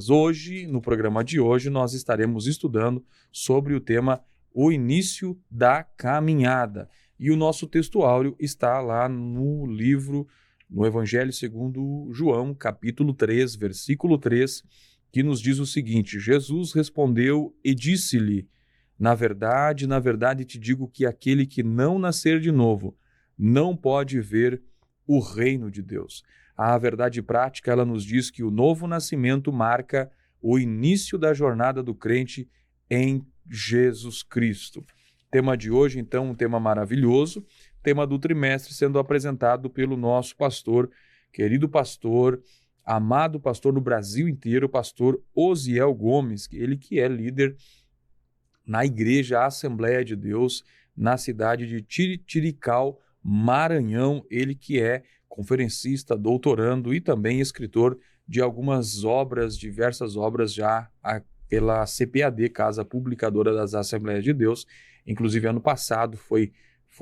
Hoje, no programa de hoje, nós estaremos estudando sobre o tema O Início da Caminhada. E o nosso texto áureo está lá no livro, no Evangelho segundo João, capítulo 3, versículo 3, que nos diz o seguinte: Jesus respondeu e disse-lhe: na verdade, te digo que aquele que não nascer de novo não pode ver o reino de Deus. A verdade prática, ela nos diz que o novo nascimento marca o início da jornada do crente em Jesus Cristo. Tema de hoje, então, um tema maravilhoso, tema do trimestre sendo apresentado pelo nosso pastor, querido pastor, amado pastor no Brasil inteiro, pastor Osiel Gomes, ele que é líder na Igreja Assembleia de Deus, na cidade de Tirical, Maranhão, ele que é conferencista, doutorando e também escritor de algumas obras, diversas obras já pela CPAD, Casa Publicadora das Assembleias de Deus. Inclusive, ano passado foi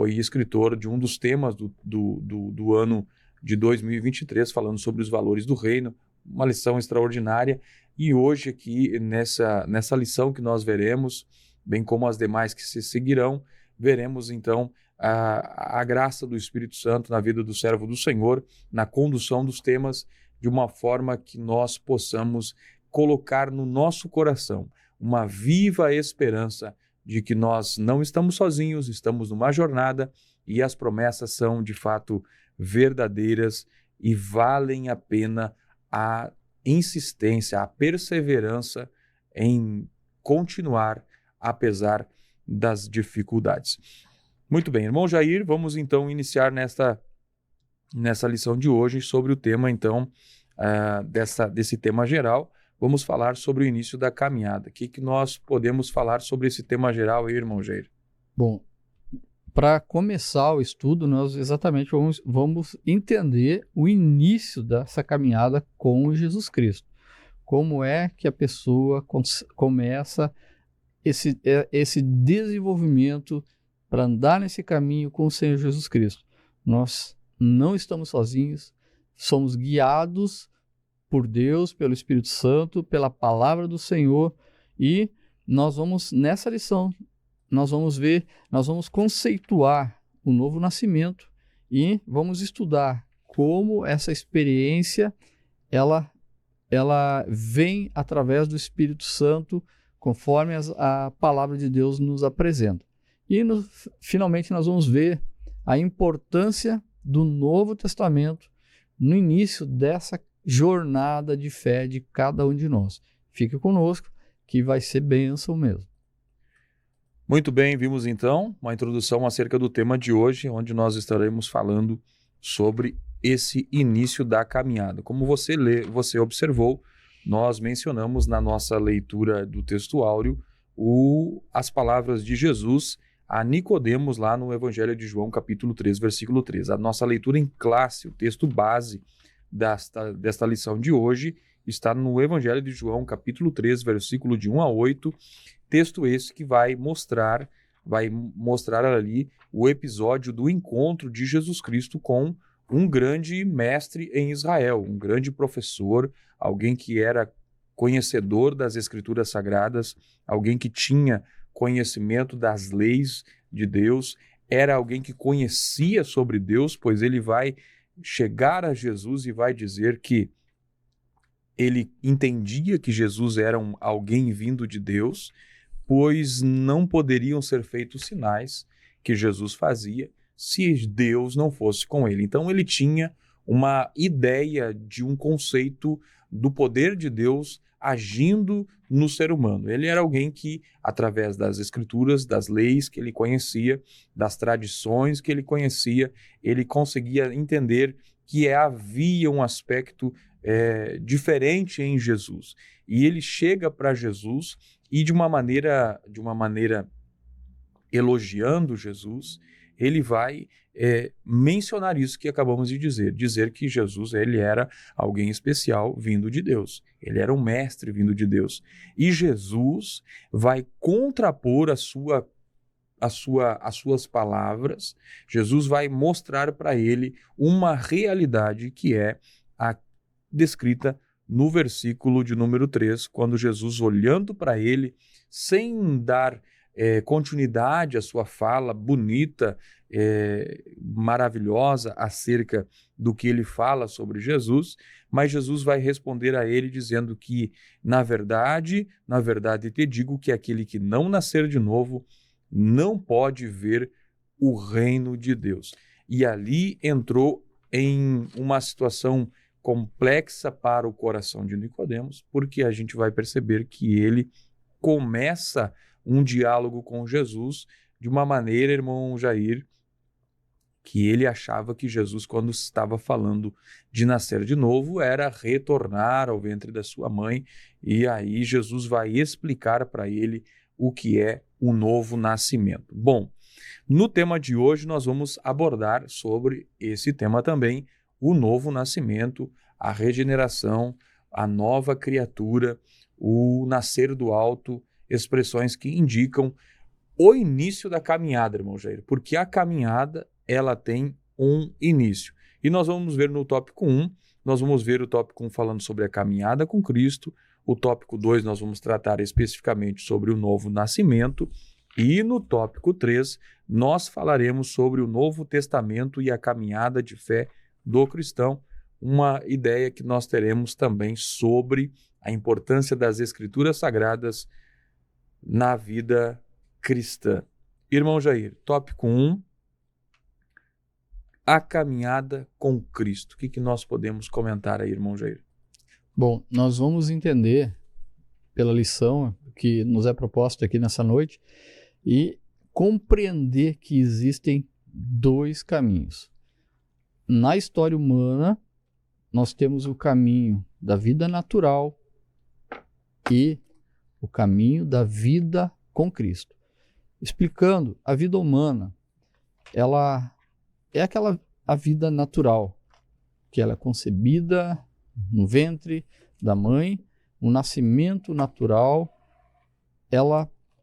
escritor de um dos temas do ano de 2023, falando sobre os valores do reino, uma lição extraordinária. E hoje aqui, nessa lição que nós veremos, bem como as demais que se seguirão, veremos então a graça do Espírito Santo na vida do servo do Senhor, na condução dos temas, de uma forma que nós possamos colocar no nosso coração uma viva esperança de que nós não estamos sozinhos, estamos numa jornada e as promessas são de fato verdadeiras e valem a pena a insistência, a perseverança em continuar apesar das dificuldades. Muito bem, irmão Jair, vamos então iniciar nessa lição de hoje sobre o tema, então, desse tema geral. Vamos falar sobre o início da caminhada. O que nós podemos falar sobre esse tema geral aí, irmão Jair? Bom, para começar o estudo, nós exatamente vamos entender o início dessa caminhada com Jesus Cristo. Como é que a pessoa começa esse desenvolvimento para andar nesse caminho com o Senhor Jesus Cristo. Nós não estamos sozinhos, somos guiados por Deus, pelo Espírito Santo, pela palavra do Senhor, e nós vamos, nessa lição, nós vamos conceituar o novo nascimento e vamos estudar como essa experiência ela vem através do Espírito Santo, conforme a palavra de Deus nos apresenta. E finalmente nós vamos ver a importância do Novo Testamento no início dessa jornada de fé de cada um de nós. Fique conosco, que vai ser bênção mesmo. Muito bem, vimos então uma introdução acerca do tema de hoje, onde nós estaremos falando sobre esse início da caminhada. Como você observou, nós mencionamos na nossa leitura do texto áureo as palavras de Jesus a Nicodemos lá no Evangelho de João, capítulo 3, versículo 3. A nossa leitura em classe, o texto base desta lição de hoje, está no Evangelho de João, capítulo 3, versículo de 1 a 8, texto esse que vai mostrar ali o episódio do encontro de Jesus Cristo com um grande mestre em Israel, um grande professor, alguém que era conhecedor das Escrituras Sagradas, alguém que tinha conhecimento das leis de Deus, era alguém que conhecia sobre Deus, pois ele vai chegar a Jesus e vai dizer que ele entendia que Jesus era alguém vindo de Deus, pois não poderiam ser feitos sinais que Jesus fazia se Deus não fosse com ele. Então ele tinha uma ideia de um conceito do poder de Deus agindo no ser humano. Ele era alguém que, através das escrituras, das leis que ele conhecia, das tradições que ele conhecia, ele conseguia entender que havia um aspecto diferente em Jesus. E ele chega para Jesus e de uma maneira elogiando Jesus, ele vai mencionar isso que acabamos de dizer que Jesus ele era alguém especial vindo de Deus, ele era um mestre vindo de Deus, e Jesus vai contrapor as suas palavras. Jesus vai mostrar para ele uma realidade que é a descrita no versículo de número 3, quando Jesus, olhando para ele, sem dar continuidade à sua fala bonita, maravilhosa acerca do que ele fala sobre Jesus, mas Jesus vai responder a ele dizendo que, na verdade te digo que aquele que não nascer de novo não pode ver o reino de Deus. E ali entrou em uma situação complexa para o coração de Nicodemos, porque a gente vai perceber que ele começa um diálogo com Jesus de uma maneira, irmão Jair, que ele achava que Jesus, quando estava falando de nascer de novo, era retornar ao ventre da sua mãe, e aí Jesus vai explicar para ele o que é o novo nascimento. Bom, no tema de hoje nós vamos abordar sobre esse tema também, o novo nascimento, a regeneração, a nova criatura, o nascer do alto, expressões que indicam o início da caminhada, irmão Jair, porque a caminhada ela tem um início. E nós vamos ver no tópico 1, nós vamos ver o tópico 1 falando sobre a caminhada com Cristo, o tópico 2 nós vamos tratar especificamente sobre o novo nascimento, e no tópico 3 nós falaremos sobre o Novo Testamento e a caminhada de fé do cristão, uma ideia que nós teremos também sobre a importância das Escrituras Sagradas na vida cristã. Irmão Jair, tópico 1, a caminhada com Cristo. O que nós podemos comentar aí, irmão Jair? Bom, nós vamos entender pela lição que nos é proposta aqui nessa noite e compreender que existem dois caminhos. Na história humana, nós temos o caminho da vida natural e o caminho da vida com Cristo. Explicando, a vida humana, ela é a vida natural, que ela é concebida no ventre da mãe, o nascimento natural,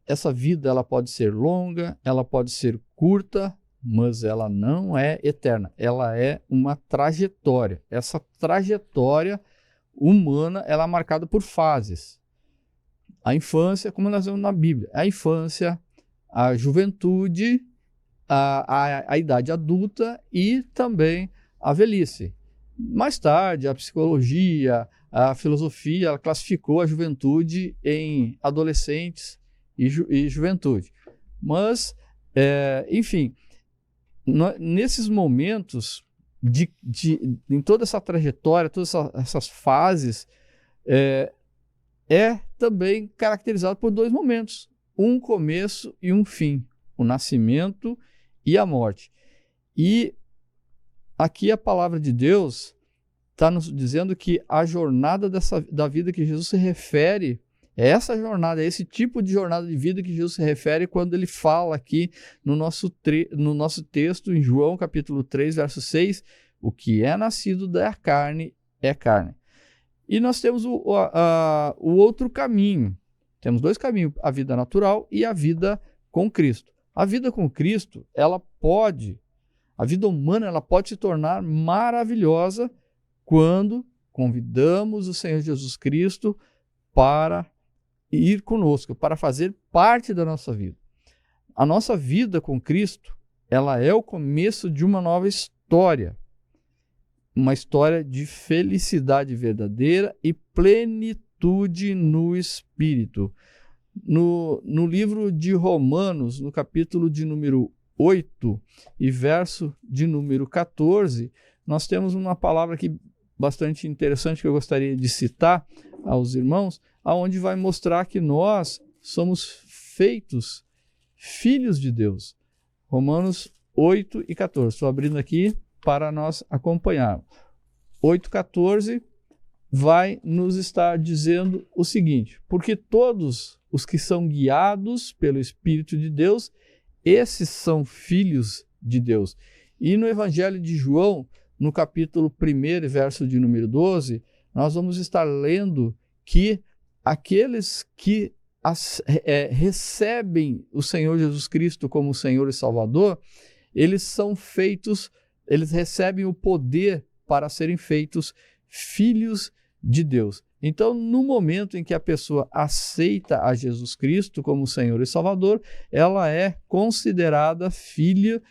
essa vida ela pode ser longa, ela pode ser curta, mas ela não é eterna, ela é uma trajetória. Essa trajetória humana ela é marcada por fases. A infância, como nós vemos na Bíblia, a infância, a juventude, a idade adulta e também a velhice. Mais tarde, a psicologia, a filosofia, ela classificou a juventude em adolescentes e juventude. Mas, enfim, nesses momentos, em toda essa trajetória, todas essas fases, é também caracterizado por dois momentos, um começo e um fim, o nascimento e a morte. E aqui a palavra de Deus está nos dizendo que a jornada da vida que Jesus se refere, é essa jornada, é esse tipo de jornada de vida que Jesus se refere quando ele fala aqui no nosso texto, em João capítulo 3, verso 6, o que é nascido da carne é carne. E nós temos o outro caminho. Temos dois caminhos, a vida natural e a vida com Cristo. A vida com Cristo, a vida humana, ela pode se tornar maravilhosa quando convidamos o Senhor Jesus Cristo para ir conosco, para fazer parte da nossa vida. A nossa vida com Cristo, ela é o começo de uma nova história. Uma história de felicidade verdadeira e plenitude no Espírito. No livro de Romanos, no capítulo de número 8 e verso de número 14, nós temos uma palavra aqui bastante interessante que eu gostaria de citar aos irmãos, aonde vai mostrar que nós somos feitos filhos de Deus. Romanos 8 e 14. Estou abrindo aqui para nós acompanharmos. 8,14 vai nos estar dizendo o seguinte: porque todos os que são guiados pelo Espírito de Deus, esses são filhos de Deus. E no Evangelho de João, no capítulo 1, verso de número 12, nós vamos estar lendo que aqueles que recebem o Senhor Jesus Cristo como Senhor e Salvador, eles recebem o poder para serem feitos filhos de Deus. Então, no momento em que a pessoa aceita a Jesus Cristo como Senhor e Salvador, ela é considerada filho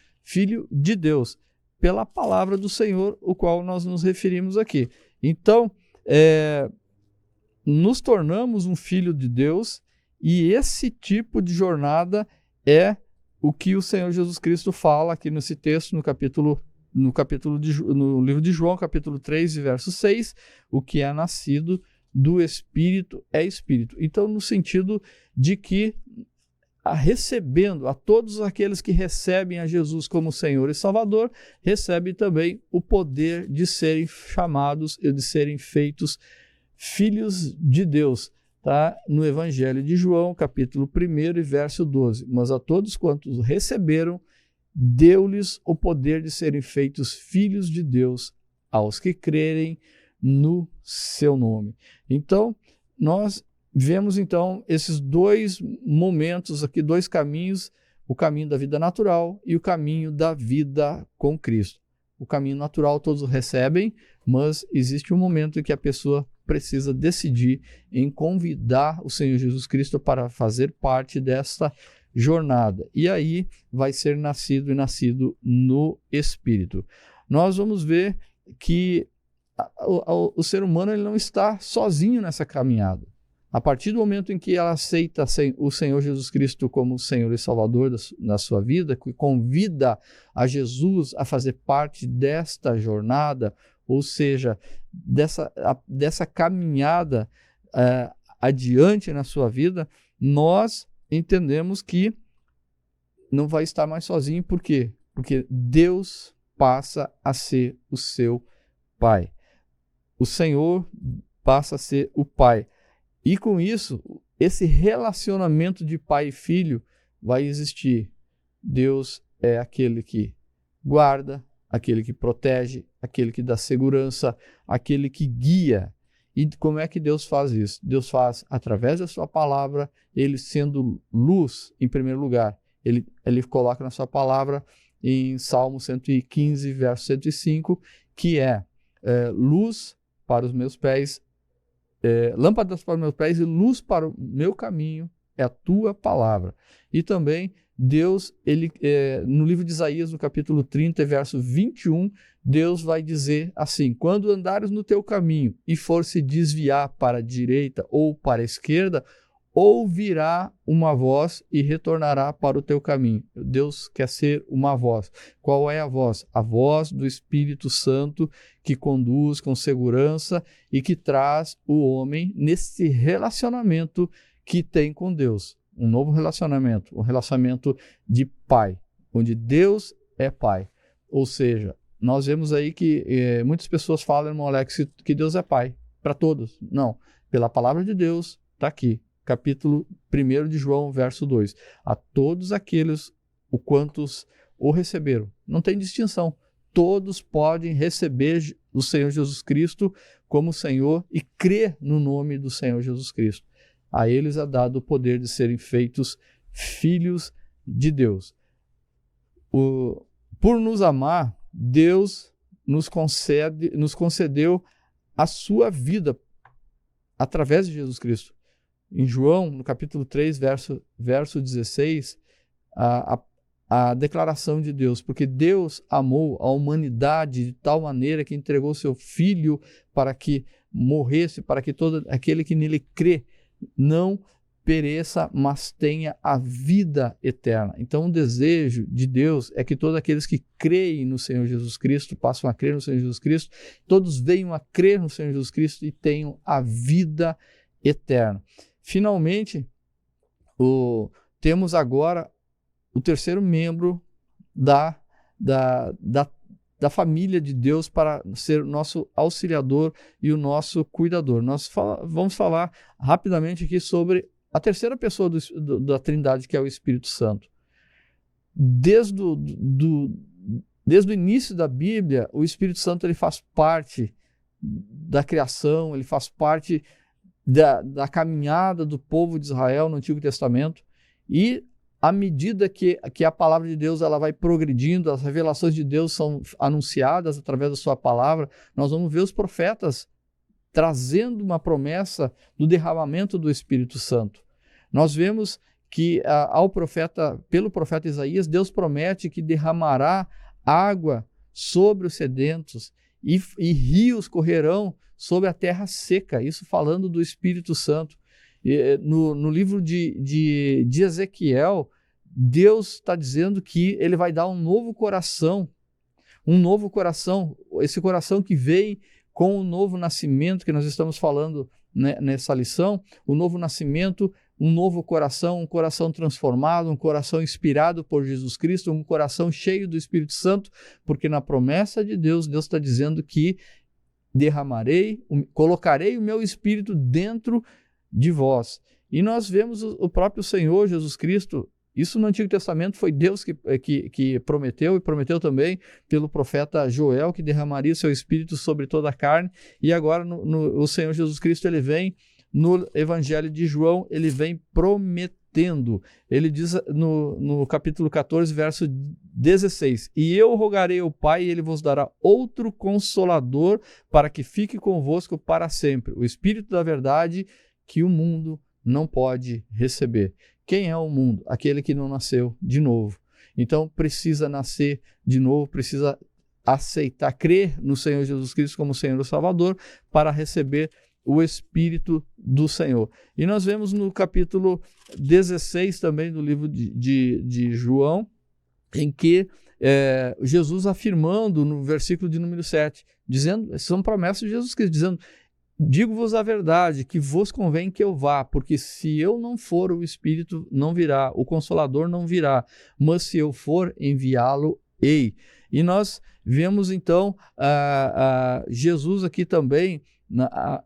de Deus, pela palavra do Senhor, o qual nós nos referimos aqui. Então, nos tornamos um filho de Deus, e esse tipo de jornada é o que o Senhor Jesus Cristo fala aqui nesse texto, no livro de João, capítulo 3, verso 6, o que é nascido do Espírito é Espírito. Então, no sentido de que, recebendo a todos aqueles que recebem a Jesus como Senhor e Salvador, recebem também o poder de serem chamados e de serem feitos filhos de Deus. Tá? No Evangelho de João, capítulo 1 e verso 12. Mas a todos quantos receberam, deu-lhes o poder de serem feitos filhos de Deus, aos que crerem no seu nome. Então, nós vemos então esses dois momentos aqui, dois caminhos, o caminho da vida natural e o caminho da vida com Cristo. O caminho natural todos recebem, mas existe um momento em que a pessoa precisa decidir em convidar o Senhor Jesus Cristo para fazer parte desta jornada. E aí vai ser nascido no Espírito. Nós vamos ver que o ser humano ele não está sozinho nessa caminhada. A partir do momento em que ela aceita o Senhor Jesus Cristo como Senhor e Salvador da sua vida, que convida a Jesus a fazer parte desta jornada, ou seja, dessa caminhada adiante na sua vida, nós entendemos que não vai estar mais sozinho. Por quê? Porque Deus passa a ser o seu Pai. O Senhor passa a ser o Pai. E com isso, esse relacionamento de pai e filho vai existir. Deus é aquele que guarda, aquele que protege, aquele que dá segurança, aquele que guia. E como é que Deus faz isso? Deus faz através da sua palavra, ele sendo luz em primeiro lugar. Ele coloca na sua palavra em Salmo 115, verso 105, que é luz para os meus pés, lâmpadas para os meus pés e luz para o meu caminho é a tua palavra. E também Deus, no livro de Isaías, no capítulo 30, verso 21, Deus vai dizer assim: quando andares no teu caminho e for se desviar para a direita ou para a esquerda, ouvirá uma voz e retornará para o teu caminho. Deus quer ser uma voz. Qual é a voz? A voz do Espírito Santo, que conduz com segurança e que traz o homem nesse relacionamento que tem com Deus. Um novo relacionamento, um relacionamento de pai, onde Deus é pai. Ou seja, nós vemos aí que muitas pessoas falam, irmão Alex, que Deus é pai para todos. Não, pela palavra de Deus, está aqui. Capítulo 1 de João, verso 2. A todos aqueles, o quantos o receberam. Não tem distinção. Todos podem receber o Senhor Jesus Cristo como Senhor e crer no nome do Senhor Jesus Cristo. A eles é dado o poder de serem feitos filhos de Deus. Por nos amar, Deus nos concedeu a sua vida através de Jesus Cristo. Em João, no capítulo 3, verso 16, a declaração de Deus, porque Deus amou a humanidade de tal maneira que entregou seu Filho para que morresse, para que todo aquele que nele crê não pereça, mas tenha a vida eterna. Então, o desejo de Deus é que todos aqueles que creem no Senhor Jesus Cristo, passam a crer no Senhor Jesus Cristo, todos venham a crer no Senhor Jesus Cristo e tenham a vida eterna. Finalmente, temos agora o terceiro membro da família de Deus para ser o nosso auxiliador e o nosso cuidador. Nós vamos falar rapidamente aqui sobre a terceira pessoa da Trindade, que é o Espírito Santo. Desde o início da Bíblia, o Espírito Santo ele faz parte da criação, ele faz parte da caminhada do povo de Israel no Antigo Testamento, e à medida que a palavra de Deus ela vai progredindo, as revelações de Deus são anunciadas através da sua palavra, nós vamos ver os profetas trazendo uma promessa do derramamento do Espírito Santo. Nós vemos que pelo profeta Isaías, Deus promete que derramará água sobre os sedentos e rios correrão sobre a terra seca, isso falando do Espírito Santo. No livro de Ezequiel, Deus está dizendo que ele vai dar um novo coração, esse coração que vem com o novo nascimento que nós estamos falando, né, nessa lição, o novo nascimento, um novo coração, um coração transformado, um coração inspirado por Jesus Cristo, um coração cheio do Espírito Santo, porque na promessa de Deus, Deus está dizendo que colocarei o meu Espírito dentro de vós. E nós vemos o próprio Senhor Jesus Cristo. Isso no Antigo Testamento foi Deus que prometeu, e prometeu também pelo profeta Joel que derramaria o seu Espírito sobre toda a carne. E agora o Senhor Jesus Cristo, ele vem no Evangelho de João, ele vem prometendo. Ele diz no capítulo 14, verso 16: E eu rogarei ao Pai, e ele vos dará outro Consolador, para que fique convosco para sempre, o Espírito da verdade, que o mundo não pode receber. Quem é o mundo? Aquele que não nasceu de novo. Então precisa nascer de novo, precisa aceitar, crer no Senhor Jesus Cristo como Senhor e Salvador para receber o Espírito do Senhor. E nós vemos no capítulo 16 também do livro de João, em que Jesus afirmando no versículo de número 7, dizendo, são promessas de Jesus Cristo, dizendo: digo-vos a verdade, que vos convém que eu vá, porque se eu não for, o Espírito não virá, o Consolador não virá, mas se eu for, enviá-lo-ei. E nós vemos então Jesus aqui também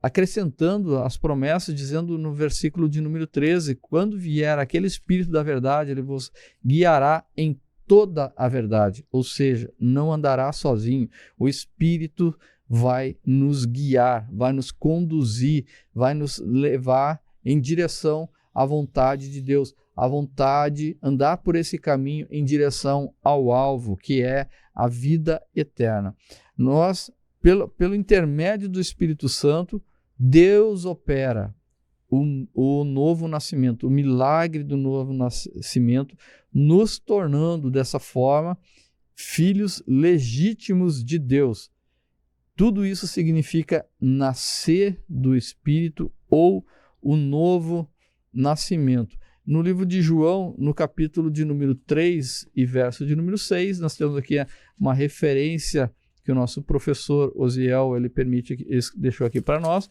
acrescentando as promessas, dizendo no versículo de número 13: quando vier aquele Espírito da verdade, ele vos guiará em toda a verdade, ou seja, não andará sozinho, o Espírito vai nos guiar, vai nos conduzir, vai nos levar em direção à vontade de Deus, à vontade, andar por esse caminho em direção ao alvo, que é a vida eterna. Nós, pelo intermédio do Espírito Santo, Deus opera o novo nascimento, o milagre do novo nascimento, nos tornando dessa forma filhos legítimos de Deus. Tudo isso significa nascer do Espírito ou o novo nascimento. No livro de João, no capítulo de número 3 e verso de número 6, nós temos aqui uma referência que o nosso professor Osiel deixou aqui para nós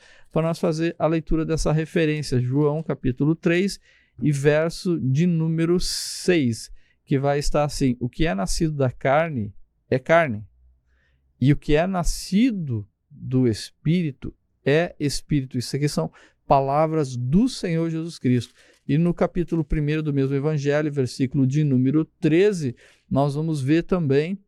fazer a leitura dessa referência. João, capítulo 3 e verso de número 6, que vai estar assim: o que é nascido da carne é carne, e o que é nascido do Espírito é Espírito. Isso aqui são palavras do Senhor Jesus Cristo. E no capítulo 1 do mesmo Evangelho, versículo de número 13, nós vamos ver também,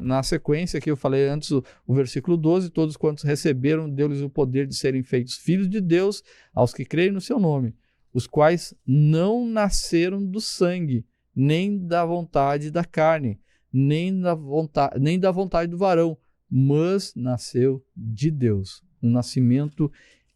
na sequência que eu falei antes, o versículo 12: todos quantos receberam, deu-lhes o poder de serem feitos filhos de Deus, aos que creem no seu nome, os quais não nasceram do sangue, nem da vontade da carne, nem da vontade do varão, mas nasceu de Deus, um nascimento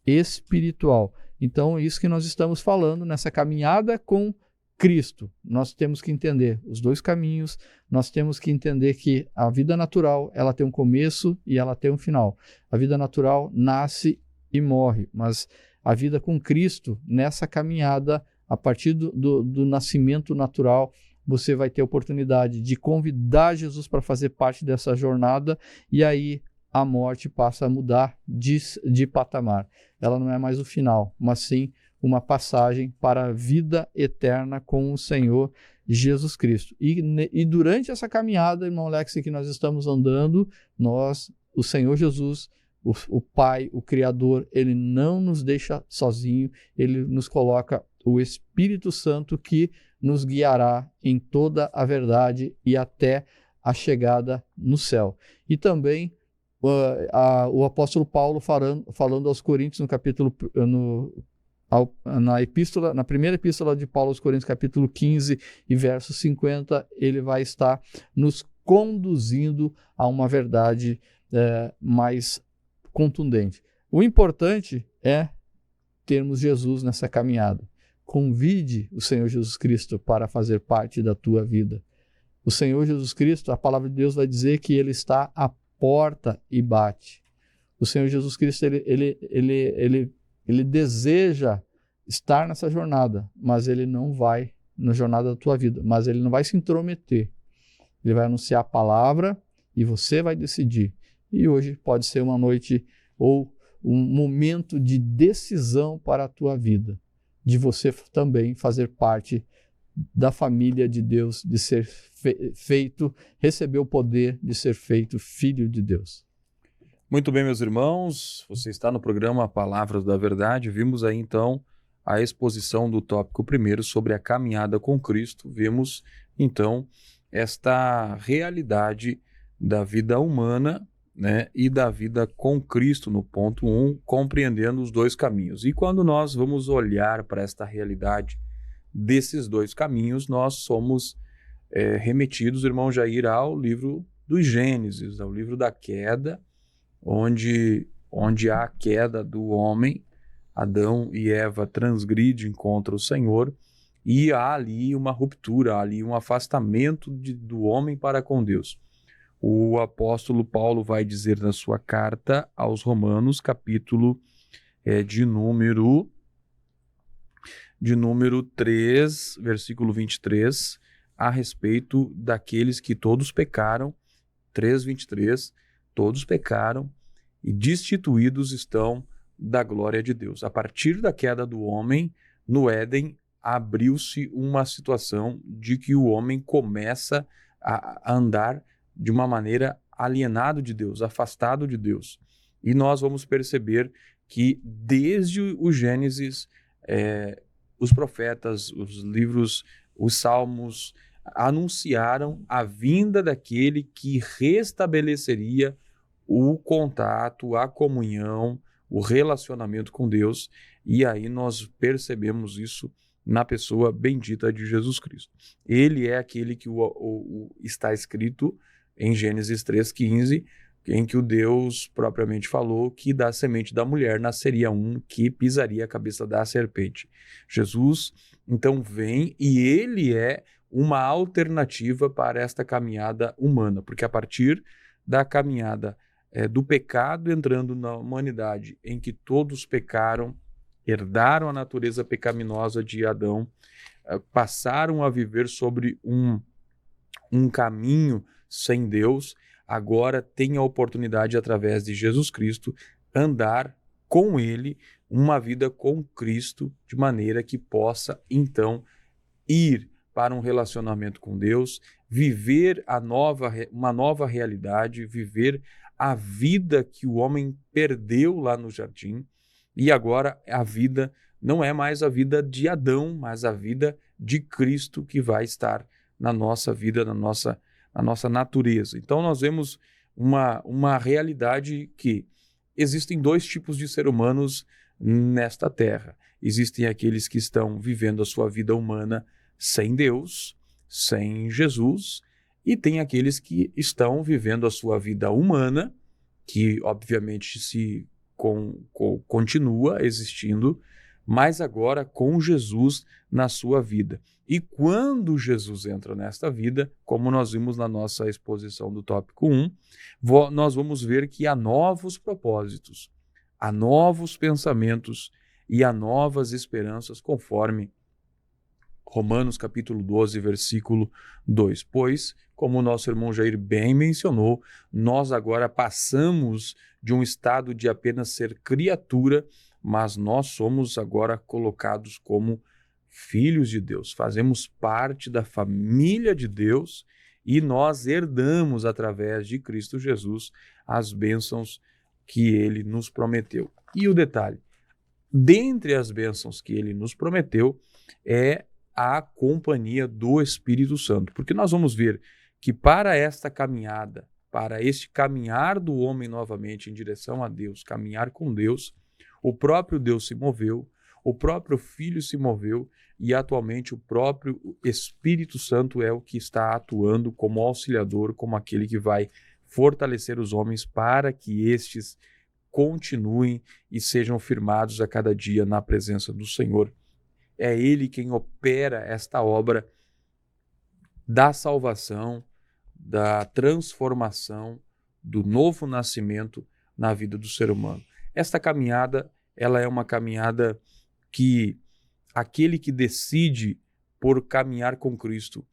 espiritual. Então, isso que nós estamos falando nessa caminhada com Cristo. Nós temos que entender os dois caminhos, nós temos que entender que a vida natural, ela tem um começo e ela tem um final. A vida natural nasce e morre, mas a vida com Cristo, nessa caminhada, a partir do nascimento natural, você vai ter a oportunidade de convidar Jesus para fazer parte dessa jornada, e aí a morte passa a mudar de patamar. Ela não é mais o final, mas sim uma passagem para a vida eterna com o Senhor Jesus Cristo. E durante essa caminhada, irmão Alex, que nós estamos andando, o Senhor Jesus, o Pai, o Criador, ele não nos deixa sozinho, ele nos coloca o Espírito Santo que nos guiará em toda a verdade e até a chegada no céu. E também o apóstolo Paulo falando aos Coríntios na primeira epístola de Paulo aos Coríntios, capítulo 15 e verso 50, ele vai estar nos conduzindo a uma verdade mais contundente. O importante é termos Jesus nessa caminhada. Convide o Senhor Jesus Cristo para fazer parte da tua vida. O Senhor Jesus Cristo, a palavra de Deus vai dizer que Ele está à porta e bate. O Senhor Jesus Cristo, ele deseja estar nessa jornada, mas Ele não vai na jornada da tua vida, mas Ele não vai se intrometer. Ele vai anunciar a palavra e você vai decidir. E hoje pode ser uma noite ou um momento de decisão para a tua vida, de você também fazer parte da família de Deus, de ser feito, receber o poder de ser feito filho de Deus. Muito bem, meus irmãos, você está no programa Palavras da Verdade. Vimos aí então a exposição do tópico primeiro sobre a caminhada com Cristo. Vimos então esta realidade da vida humana, né, e da vida com Cristo no ponto 1, compreendendo os dois caminhos. E quando nós vamos olhar para esta realidade desses dois caminhos, nós somos remetidos, irmão Jair, ao livro do Gênesis, ao livro da queda, onde há a queda do homem, Adão e Eva transgridem contra o Senhor, e há ali uma ruptura, há ali um afastamento do homem para com Deus. O apóstolo Paulo vai dizer na sua carta aos Romanos, capítulo de número 3, versículo 23, a respeito daqueles que todos pecaram, 3:23, todos pecaram e destituídos estão da glória de Deus. A partir da queda do homem, no Éden, abriu-se uma situação de que o homem começa a andar de uma maneira alienado de Deus, afastado de Deus. E nós vamos perceber que desde o Gênesis, os profetas, os livros, os salmos anunciaram a vinda daquele que restabeleceria o contato, a comunhão, o relacionamento com Deus. E aí nós percebemos isso na pessoa bendita de Jesus Cristo. Ele é aquele que está escrito em Gênesis 3:15, em que o Deus propriamente falou que da semente da mulher nasceria um que pisaria a cabeça da serpente. Jesus, então, vem e ele é uma alternativa para esta caminhada humana, porque a partir da caminhada do pecado entrando na humanidade, em que todos pecaram, herdaram a natureza pecaminosa de Adão, passaram a viver sobre um caminho sem Deus, agora tem a oportunidade, através de Jesus Cristo, andar com Ele, uma vida com Cristo, de maneira que possa, então, ir para um relacionamento com Deus, viver uma nova realidade, viver a vida que o homem perdeu lá no jardim, e agora a vida não é mais a vida de Adão, mas a vida de Cristo que vai estar na nossa vida, na nossa natureza. Então nós vemos uma realidade que existem dois tipos de seres humanos nesta terra. Existem aqueles que estão vivendo a sua vida humana sem Deus, sem Jesus, e tem aqueles que estão vivendo a sua vida humana, que obviamente continua existindo, mas agora com Jesus na sua vida. E quando Jesus entra nesta vida, como nós vimos na nossa exposição do tópico 1, nós vamos ver que há novos propósitos, há novos pensamentos e há novas esperanças, conforme Romanos capítulo 12, versículo 2. Pois, como o nosso irmão Jair bem mencionou, nós agora passamos de um estado de apenas ser criatura, mas nós somos agora colocados como filhos de Deus, fazemos parte da família de Deus e nós herdamos, através de Cristo Jesus, as bênçãos que Ele nos prometeu. E o detalhe, dentre as bênçãos que Ele nos prometeu, é a companhia do Espírito Santo, porque nós vamos ver que para esta caminhada, para este caminhar do homem novamente em direção a Deus, caminhar com Deus, o próprio Deus se moveu, o próprio Filho se moveu e atualmente o próprio Espírito Santo é o que está atuando como auxiliador, como aquele que vai fortalecer os homens para que estes continuem e sejam firmados a cada dia na presença do Senhor. É Ele quem opera esta obra da salvação, da transformação, do novo nascimento na vida do ser humano. Esta caminhada, ela é uma caminhada que aquele que decide por caminhar com Cristo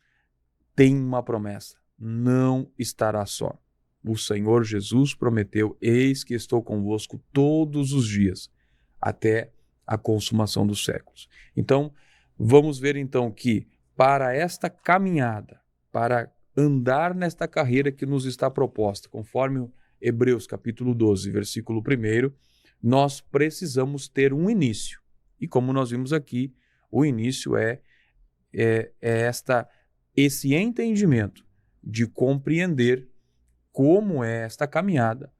tem uma promessa: não estará só. O Senhor Jesus prometeu: eis que estou convosco todos os dias, até a consumação dos séculos. Então, vamos ver então que para esta caminhada, para andar nesta carreira que nos está proposta, conforme Hebreus capítulo 12, versículo 1, nós precisamos ter um início. E como nós vimos aqui, o início é esse entendimento de compreender como é esta caminhada,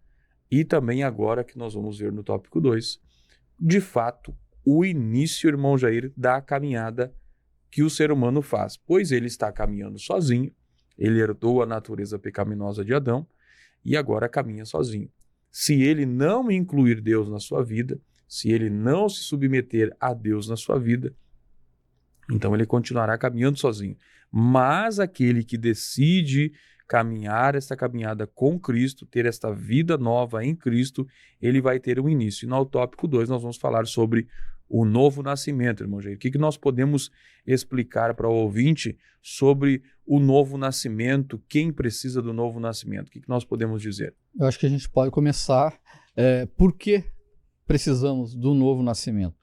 e também agora que nós vamos ver no tópico 2, de fato, o início, irmão Jair, da caminhada que o ser humano faz, pois ele está caminhando sozinho, ele herdou a natureza pecaminosa de Adão e agora caminha sozinho. Se ele não incluir Deus na sua vida, se ele não se submeter a Deus na sua vida, então ele continuará caminhando sozinho. Mas aquele que decide caminhar esta caminhada com Cristo, ter esta vida nova em Cristo, ele vai ter um início. E no tópico 2 nós vamos falar sobre o novo nascimento, irmão Jair. O que nós podemos explicar para o ouvinte sobre o novo nascimento? Quem precisa do novo nascimento? O que nós podemos dizer? Eu acho que a gente pode começar por que precisamos do novo nascimento.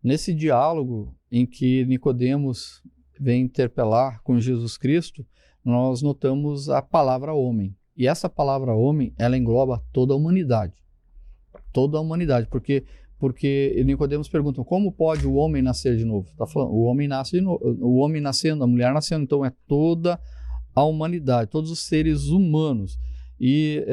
Nesse diálogo em que Nicodemos vem interpelar com Jesus Cristo, nós notamos a palavra homem. E essa palavra homem, ela engloba toda a humanidade. Toda a humanidade, porque Nicodemos pergunta: como pode o homem nascer de novo? Tá falando, o homem nasce de novo, o homem nascendo, a mulher nascendo, então é toda a humanidade, todos os seres humanos. E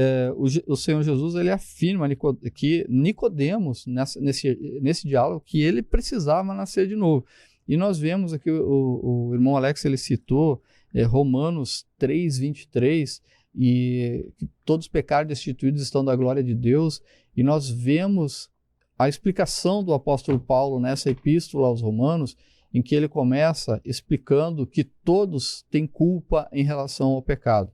o Senhor Jesus, ele afirma que Nicodemos, nesse diálogo, que ele precisava nascer de novo. E nós vemos aqui, o irmão Alex, ele citou Romanos 3:23, e que todos os pecados destituídos estão da glória de Deus, e nós vemos a explicação do apóstolo Paulo nessa epístola aos Romanos, em que ele começa explicando que todos têm culpa em relação ao pecado.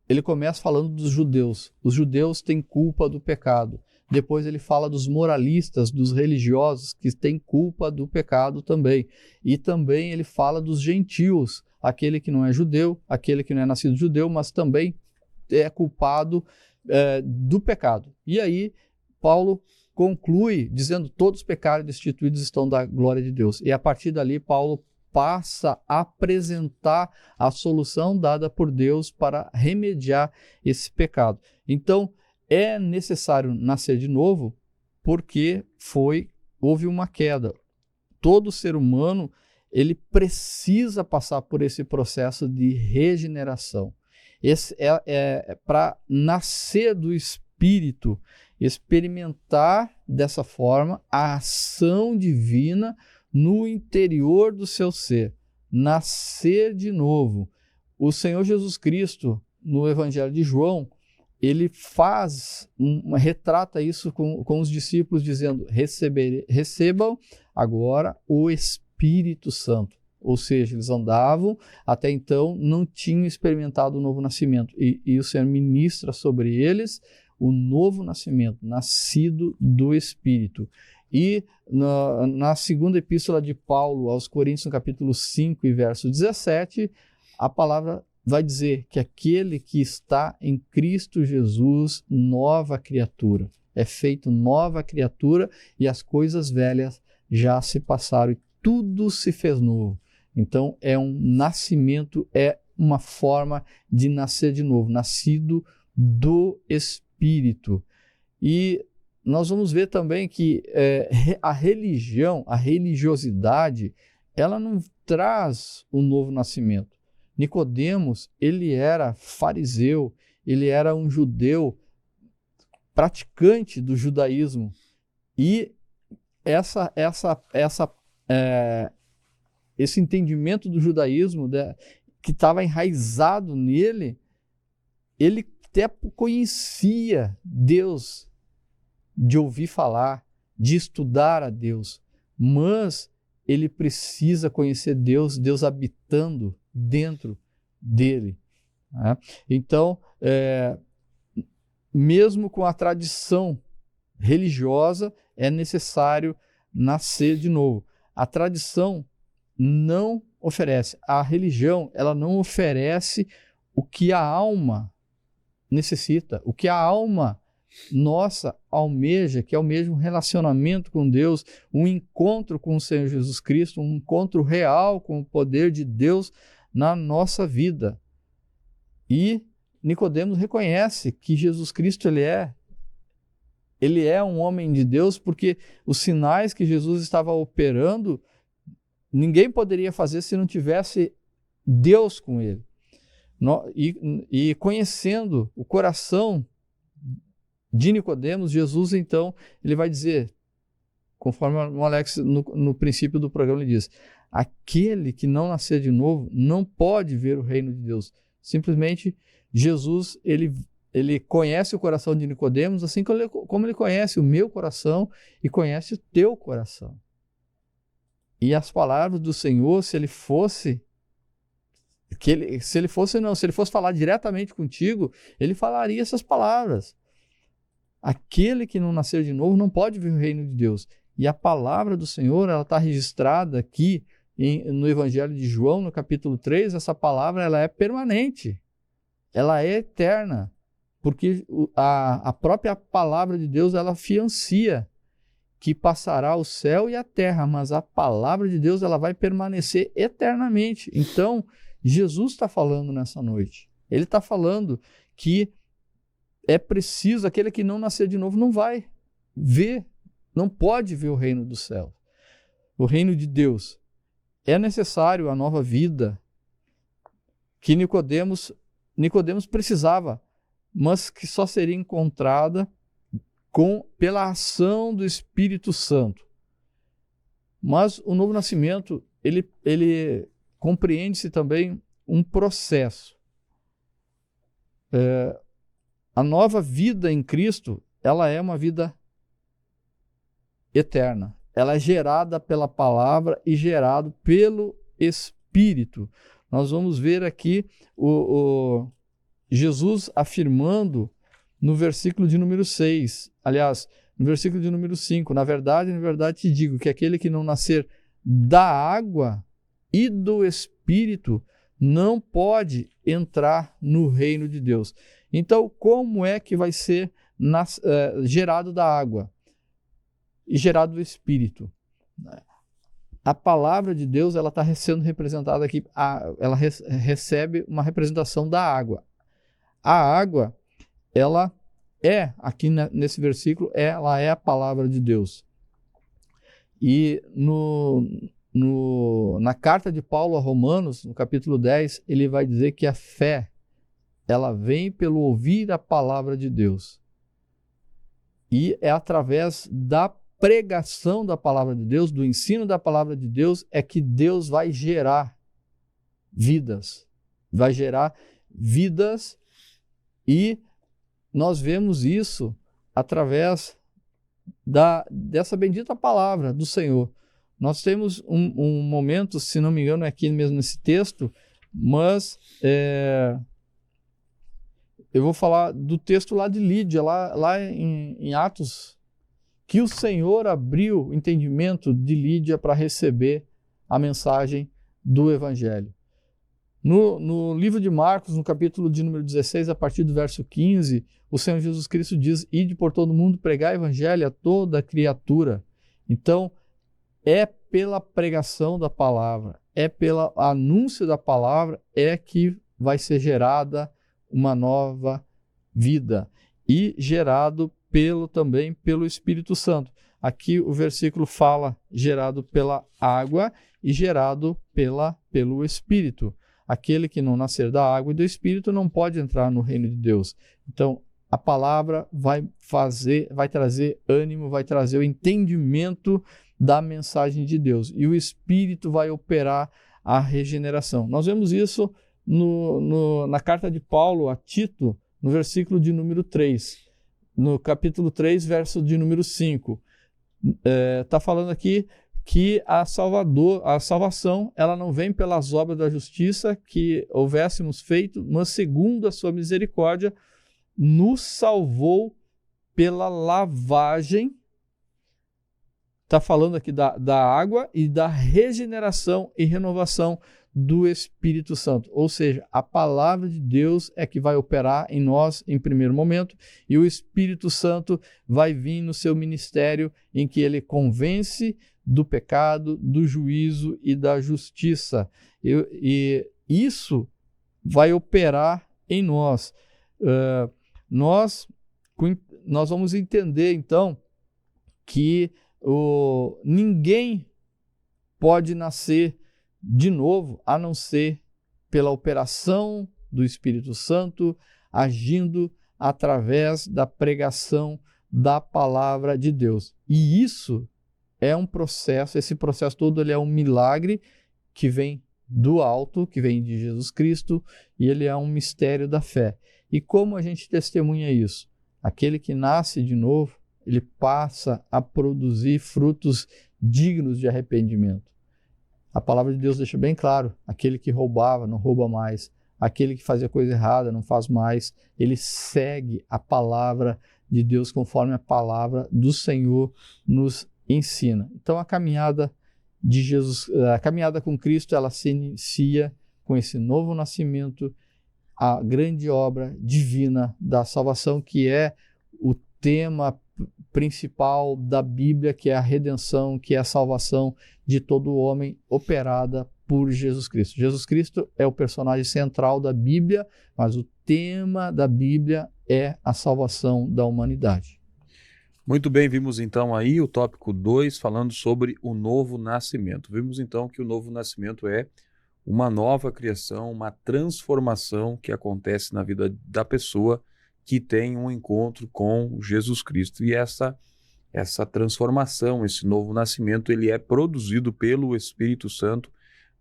Ele começa falando dos judeus. Os judeus têm culpa do pecado. Depois ele fala dos moralistas, dos religiosos, que têm culpa do pecado também. E também ele fala dos gentios, aquele que não é judeu, aquele que não é nascido judeu, mas também é culpado do pecado. E aí Paulo conclui dizendo: todos os pecados destituídos estão da glória de Deus. E a partir dali Paulo passa a apresentar a solução dada por Deus para remediar esse pecado. Então, é necessário nascer de novo porque houve uma queda. Todo ser humano, ele precisa passar por esse processo de regeneração. Esse para nascer do Espírito, experimentar dessa forma a ação divina no interior do seu ser, nascer de novo. O Senhor Jesus Cristo, no Evangelho de João, ele retrata isso com os discípulos, dizendo: recebam agora o Espírito Santo. Ou seja, eles andavam, até então não tinham experimentado o novo nascimento. E o Senhor ministra sobre eles o novo nascimento, nascido do Espírito. E na segunda epístola de Paulo aos Coríntios, no capítulo 5 e verso 17, a palavra vai dizer que aquele que está em Cristo Jesus, nova criatura. É feito nova criatura e as coisas velhas já se passaram e tudo se fez novo. Então é um nascimento, é uma forma de nascer de novo, nascido do Espírito. E nós vamos ver também que a religiosidade, ela não traz o novo nascimento. Nicodemos, ele era fariseu, ele era um judeu praticante do judaísmo. E esse entendimento do judaísmo que estava enraizado nele, ele até conhecia Deus, de ouvir falar, de estudar a Deus, mas ele precisa conhecer Deus, Deus habitando dentro dele. Né? Então, mesmo com a tradição religiosa, é necessário nascer de novo. A tradição não oferece, a religião, ela não oferece o que a alma necessita, o que a alma nossa almeja, que é o mesmo relacionamento com Deus, um encontro com o Senhor Jesus Cristo, um encontro real com o poder de Deus na nossa vida. E Nicodemos reconhece que Jesus Cristo ele é um homem de Deus, porque os sinais que Jesus estava operando, ninguém poderia fazer se não tivesse Deus com ele. E conhecendo o coração de Nicodemos, Jesus, então, ele vai dizer, conforme o Alex no princípio do programa ele diz, aquele que não nascer de novo não pode ver o reino de Deus. Simplesmente, Jesus, ele conhece o coração de Nicodemos, assim como ele conhece o meu coração e conhece o teu coração. E as palavras do Senhor, se ele fosse falar diretamente contigo, ele falaria essas palavras. Aquele que não nascer de novo não pode ver o reino de Deus. E a palavra do Senhor, ela está registrada aqui no Evangelho de João, no capítulo 3, essa palavra ela é permanente, ela é eterna, porque a própria palavra de Deus, ela afiancia que passará o céu e a terra, mas a palavra de Deus ela vai permanecer eternamente. Então, Jesus está falando nessa noite. Ele está falando que é preciso, aquele que não nascer de novo não vai ver, não pode ver o reino do céu, o reino de Deus. É necessário a nova vida que Nicodemos precisava, mas que só seria encontrada pela ação do Espírito Santo. Mas o novo nascimento, ele compreende-se também um processo. A nova vida em Cristo, ela é uma vida eterna. Ela é gerada pela palavra e gerada pelo Espírito. Nós vamos ver aqui Jesus afirmando no versículo de número 6, aliás, no versículo de número 5, na verdade te digo que aquele que não nascer da água e do Espírito não pode entrar no reino de Deus. Então, como é que vai ser gerado da água e gerado do Espírito? A palavra de Deus ela está sendo representada aqui, ela recebe uma representação da água. A água, ela é, aqui nesse versículo, ela é a palavra de Deus. E na carta de Paulo a Romanos, no capítulo 10, ele vai dizer que a fé, ela vem pelo ouvir a palavra de Deus. E é através da pregação da palavra de Deus, do ensino da palavra de Deus, é que Deus vai gerar vidas. Vai gerar vidas e nós vemos isso através dessa bendita palavra do Senhor. Nós temos um momento, se não me engano, é aqui mesmo nesse texto, mas eu vou falar do texto lá de Lídia, lá em Atos, que o Senhor abriu o entendimento de Lídia para receber a mensagem do Evangelho. No livro de Marcos, no capítulo de número 16, a partir do verso 15, o Senhor Jesus Cristo diz, ide por todo mundo pregar o Evangelho a toda criatura. Então, é pela pregação da palavra, é pelo anúncio da palavra, é que vai ser gerada uma nova vida e gerado também pelo Espírito Santo. Aqui o versículo fala gerado pela água e gerado pelo Espírito. Aquele que não nascer da água e do Espírito não pode entrar no reino de Deus. Então, a palavra vai trazer ânimo, vai trazer o entendimento da mensagem de Deus. E o Espírito vai operar a regeneração. Nós vemos isso na carta de Paulo a Tito, no versículo de número 3. no capítulo 3, verso de número 5. Está falando aqui que a salvação, ela não vem pelas obras da justiça que houvéssemos feito, mas segundo a sua misericórdia, nos salvou pela lavagem. Está falando aqui da água e da regeneração e renovação do Espírito Santo. Ou seja, a palavra de Deus é que vai operar em nós em primeiro momento, e o Espírito Santo vai vir no seu ministério em que ele convence do pecado, do juízo e da justiça. E isso vai operar em nós. Nós vamos entender, então, que ninguém pode nascer de novo, a não ser pela operação do Espírito Santo, agindo através da pregação da palavra de Deus. E isso é um processo, esse processo todo ele é um milagre que vem do alto, que vem de Jesus Cristo, e ele é um mistério da fé. E como a gente testemunha isso? Aquele que nasce de novo, ele passa a produzir frutos dignos de arrependimento. A palavra de Deus deixa bem claro, aquele que roubava não rouba mais, aquele que fazia coisa errada não faz mais, ele segue a palavra de Deus conforme a palavra do Senhor nos ensina. Então a caminhada de Jesus, a caminhada com Cristo, ela se inicia com esse novo nascimento, a grande obra divina da salvação, que é o tema principal da Bíblia, que é a redenção, que é a salvação de todo homem, operada por Jesus Cristo. Jesus Cristo é o personagem central da Bíblia, mas o tema da Bíblia é a salvação da humanidade. Muito bem, vimos então aí o tópico 2, falando sobre o novo nascimento. Vimos então que o novo nascimento é uma nova criação, uma transformação que acontece na vida da pessoa que tem um encontro com Jesus Cristo. E essa transformação, esse novo nascimento, ele é produzido pelo Espírito Santo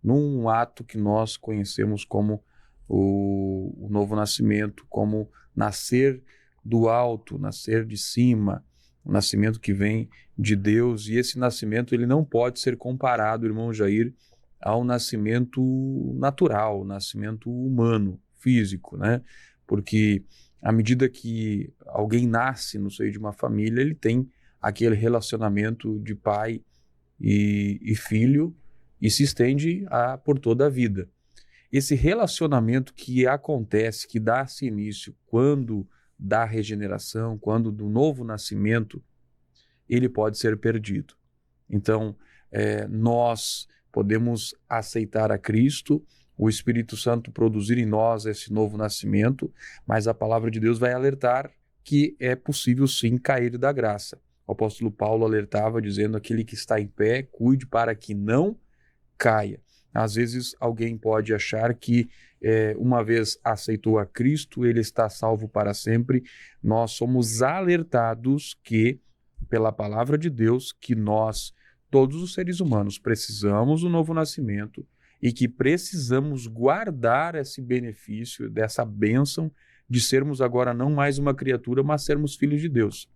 num ato que nós conhecemos como o novo nascimento, como nascer do alto, nascer de cima, o nascimento que vem de Deus. E esse nascimento ele não pode ser comparado, irmão Jair, ao nascimento natural, o nascimento humano, físico, né? Porque à medida que alguém nasce no seio de uma família, ele tem aquele relacionamento de pai e filho e se estende por toda a vida. Esse relacionamento que acontece, que dá-se início quando da regeneração, quando do novo nascimento, ele pode ser perdido. Então, nós podemos aceitar a Cristo, o Espírito Santo produzir em nós esse novo nascimento, mas a palavra de Deus vai alertar que é possível sim cair da graça. O apóstolo Paulo alertava dizendo: aquele que está em pé, cuide para que não caia. Às vezes alguém pode achar que uma vez aceitou a Cristo, ele está salvo para sempre. Nós somos alertados que, pela palavra de Deus, que nós, todos os seres humanos, precisamos do novo nascimento e que precisamos guardar esse benefício, dessa bênção de sermos agora não mais uma criatura, mas sermos filhos de Deus.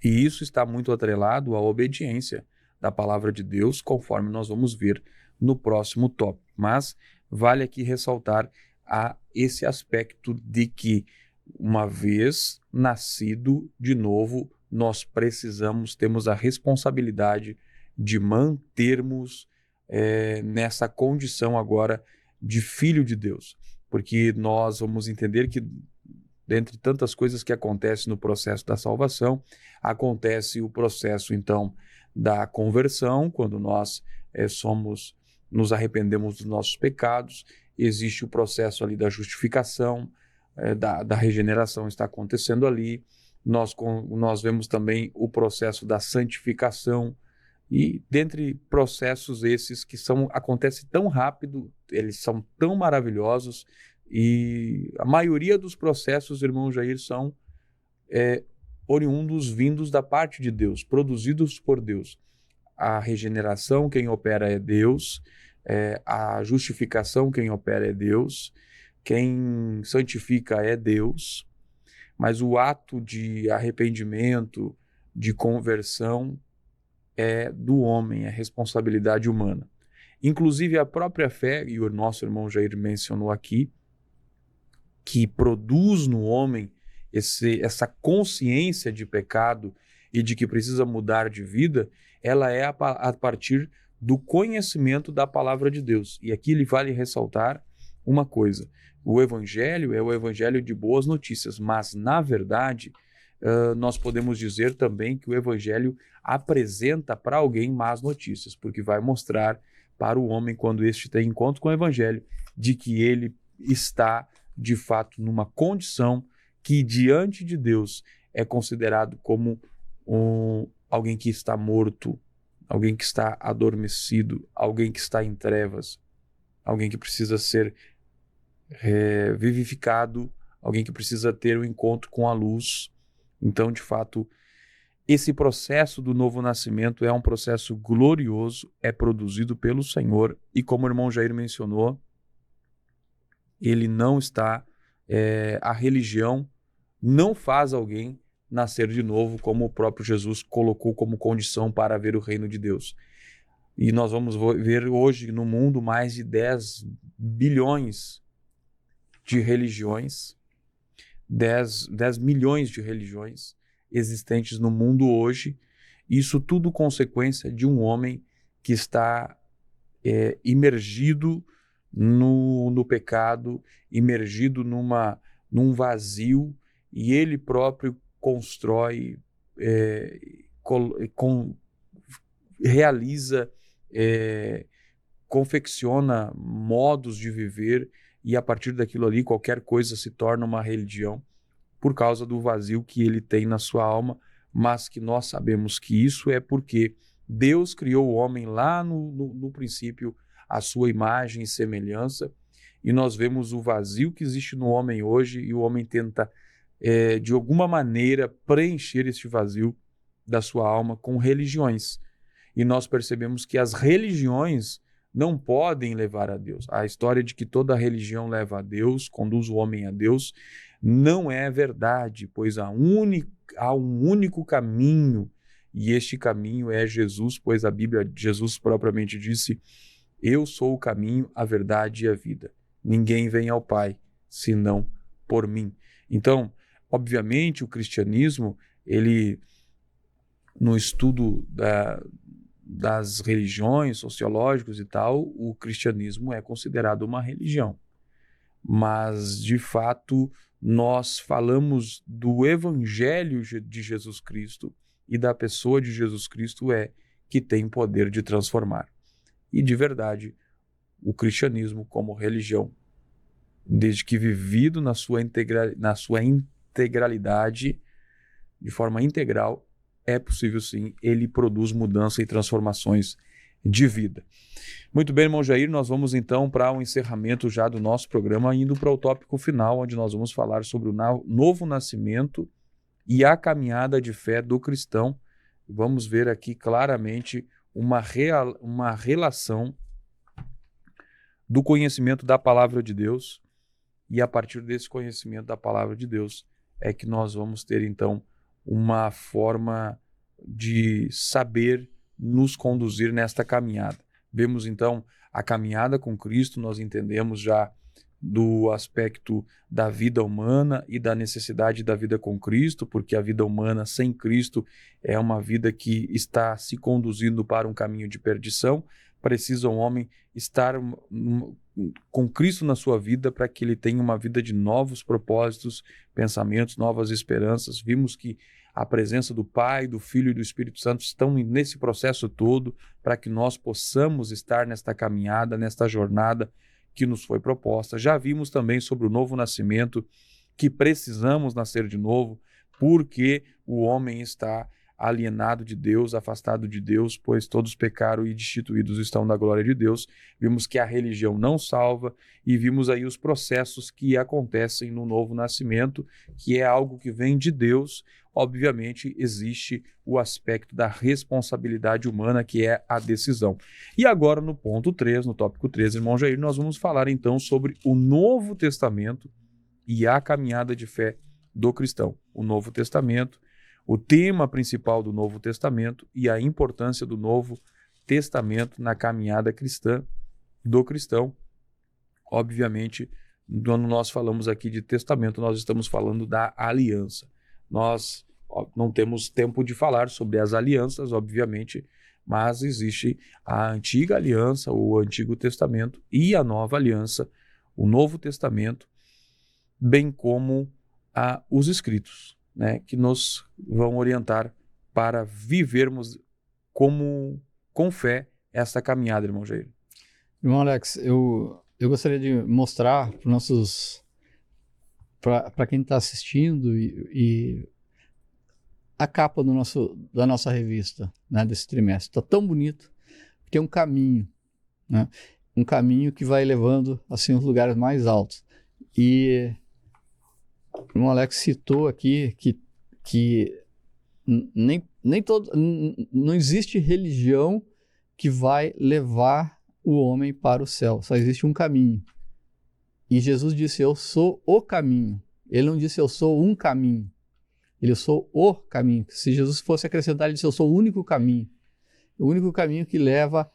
E isso está muito atrelado à obediência da palavra de Deus, conforme nós vamos ver no próximo tópico. Mas vale aqui ressaltar esse aspecto de que, uma vez nascido de novo, nós temos a responsabilidade de mantermos nessa condição agora de filho de Deus. Porque nós vamos entender que, dentre tantas coisas que acontecem no processo da salvação, acontece o processo, então, da conversão, quando nós nos arrependemos dos nossos pecados. Existe o processo ali da justificação, da regeneração está acontecendo ali. Nós vemos também o processo da santificação, e dentre processos esses que acontecem tão rápido, eles são tão maravilhosos, e a maioria dos processos, irmão Jair, são oriundos, vindos da parte de Deus, produzidos por Deus. A regeneração, quem opera é Deus, a justificação, quem opera é Deus, quem santifica é Deus, mas o ato de arrependimento, de conversão, é do homem, é responsabilidade humana. Inclusive a própria fé, e o nosso irmão Jair mencionou aqui, que produz no homem essa consciência de pecado e de que precisa mudar de vida, ela é a partir do conhecimento da palavra de Deus. E aqui ele vale ressaltar uma coisa: o evangelho é o evangelho de boas notícias, mas na verdade nós podemos dizer também que o evangelho apresenta para alguém más notícias, porque vai mostrar para o homem, quando este tem encontro com o evangelho, de que ele está de fato numa condição que diante de Deus é considerado como alguém que está morto, alguém que está adormecido, alguém que está em trevas, alguém que precisa ser vivificado, alguém que precisa ter um encontro com a luz. Então, de fato, esse processo do novo nascimento é um processo glorioso, é produzido pelo Senhor, e como o irmão Jair mencionou, ele não está, a religião não faz alguém nascer de novo, como o próprio Jesus colocou como condição para ver o reino de Deus. E nós vamos ver hoje no mundo mais de 10 bilhões de religiões, 10 milhões de religiões existentes no mundo hoje, isso tudo consequência de um homem que está imergido no pecado, imergido num vazio, e ele próprio constrói, realiza, confecciona modos de viver, e a partir daquilo ali qualquer coisa se torna uma religião, por causa do vazio que ele tem na sua alma, mas que nós sabemos que isso é porque Deus criou o homem lá no princípio, a sua imagem e semelhança, e nós vemos o vazio que existe no homem hoje, e o homem tenta, de alguma maneira, preencher este vazio da sua alma com religiões. E nós percebemos que as religiões não podem levar a Deus. A história de que toda religião leva a Deus, conduz o homem a Deus, não é verdade, pois há um único caminho, e este caminho é Jesus, pois a Bíblia, Jesus propriamente disse: eu sou o caminho, a verdade e a vida. Ninguém vem ao Pai, senão por mim. Então, obviamente, o cristianismo, ele, no estudo das religiões, sociológicos e tal, o cristianismo é considerado uma religião. Mas, de fato, nós falamos do evangelho de Jesus Cristo, e da pessoa de Jesus Cristo que tem poder de transformar. E, de verdade, o cristianismo como religião, desde que vivido na sua integralidade, de forma integral, é possível sim, ele produz mudança e transformações de vida. Muito bem, irmão Jair, nós vamos então para o encerramento já do nosso programa, indo para o tópico final, onde nós vamos falar sobre o novo nascimento e a caminhada de fé do cristão. Vamos ver aqui claramente uma relação do conhecimento da palavra de Deus, e a partir desse conhecimento da palavra de Deus é que nós vamos ter então uma forma de saber nos conduzir nesta caminhada. Vemos então a caminhada com Cristo, nós entendemos já do aspecto da vida humana e da necessidade da vida com Cristo, porque a vida humana sem Cristo é uma vida que está se conduzindo para um caminho de perdição. Precisa um homem estar com Cristo na sua vida para que ele tenha uma vida de novos propósitos, pensamentos, novas esperanças. Vimos que a presença do Pai, do Filho e do Espírito Santo estão nesse processo todo para que nós possamos estar nesta caminhada, nesta jornada que nos foi proposta. Já vimos também sobre o novo nascimento, que precisamos nascer de novo, porque o homem está alienado de Deus, afastado de Deus, pois todos pecaram e destituídos estão da glória de Deus. Vimos que a religião não salva, e vimos aí os processos que acontecem no novo nascimento, que é algo que vem de Deus. Obviamente existe o aspecto da responsabilidade humana, que é a decisão. E agora no ponto 3, no tópico 3, irmão Jair, nós vamos falar então sobre o Novo Testamento e a caminhada de fé do cristão. O Novo Testamento, o tema principal do Novo Testamento e a importância do Novo Testamento na caminhada cristã do cristão. Obviamente, quando nós falamos aqui de testamento, nós estamos falando da aliança. Nós não temos tempo de falar sobre as alianças, obviamente, mas existe a antiga aliança, o Antigo Testamento, e a nova aliança, o Novo Testamento, bem como os escritos, né, que nos vão orientar para vivermos com fé essa caminhada, irmão Jair. Irmão Alex, eu gostaria de mostrar para quem está assistindo e a capa da nossa revista, né, desse trimestre. Está tão bonito, porque é um caminho, né? Um caminho que vai levando assim os lugares mais altos. E o irmão Alex citou aqui que não existe religião que vai levar o homem para o céu, só existe um caminho. E Jesus disse: eu sou o caminho. Ele não disse: eu sou um caminho. Ele: eu sou o caminho. Se Jesus fosse acrescentar, ele disse: eu sou o único caminho. O único caminho que leva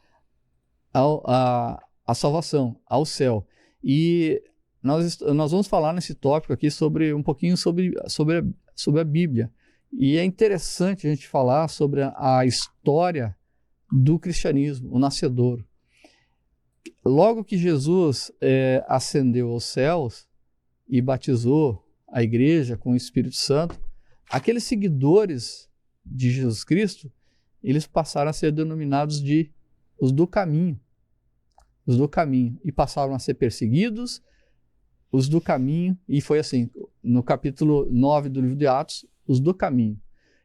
à salvação, ao céu. E nós vamos falar nesse tópico aqui um pouquinho sobre a Bíblia. E é interessante a gente falar sobre a história do cristianismo, o nascedouro. Logo que Jesus ascendeu aos céus e batizou a igreja com o Espírito Santo, aqueles seguidores de Jesus Cristo, eles passaram a ser denominados de os do caminho. Os do caminho. E passaram a ser perseguidos, os do caminho, e foi assim, no capítulo 9 do livro de Atos, os do caminho.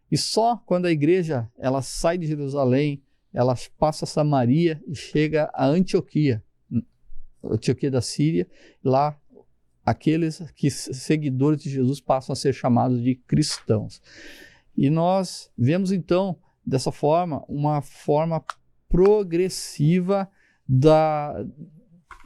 E só quando a igreja ela sai de Jerusalém, ela passa Samaria e chega a Antioquia da Síria, lá aqueles seguidores de Jesus passam a ser chamados de cristãos. E nós vemos então, dessa forma, uma forma progressiva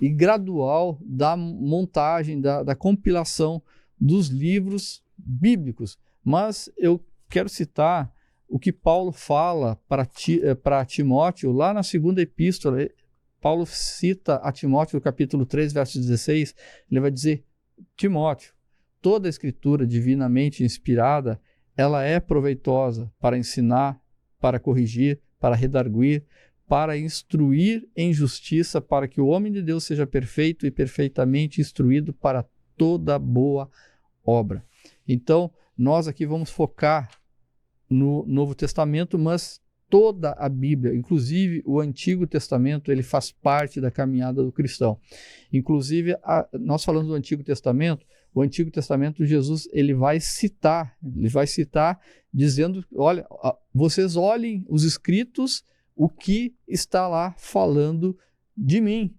e gradual da montagem, da compilação dos livros bíblicos. Mas eu quero citar o que Paulo fala para Timóteo, lá na segunda epístola. Paulo cita a Timóteo no capítulo 3, verso 16, ele vai dizer: Timóteo, toda a escritura divinamente inspirada, ela é proveitosa para ensinar, para corrigir, para redarguir, para instruir em justiça, para que o homem de Deus seja perfeito e perfeitamente instruído para toda boa obra. Então, nós aqui vamos focar no Novo Testamento, mas toda a Bíblia, inclusive o Antigo Testamento, ele faz parte da caminhada do cristão. Inclusive, nós falamos do Antigo Testamento, o Antigo Testamento, Jesus, ele vai citar dizendo: olha, vocês olhem os escritos, o que está lá falando de mim.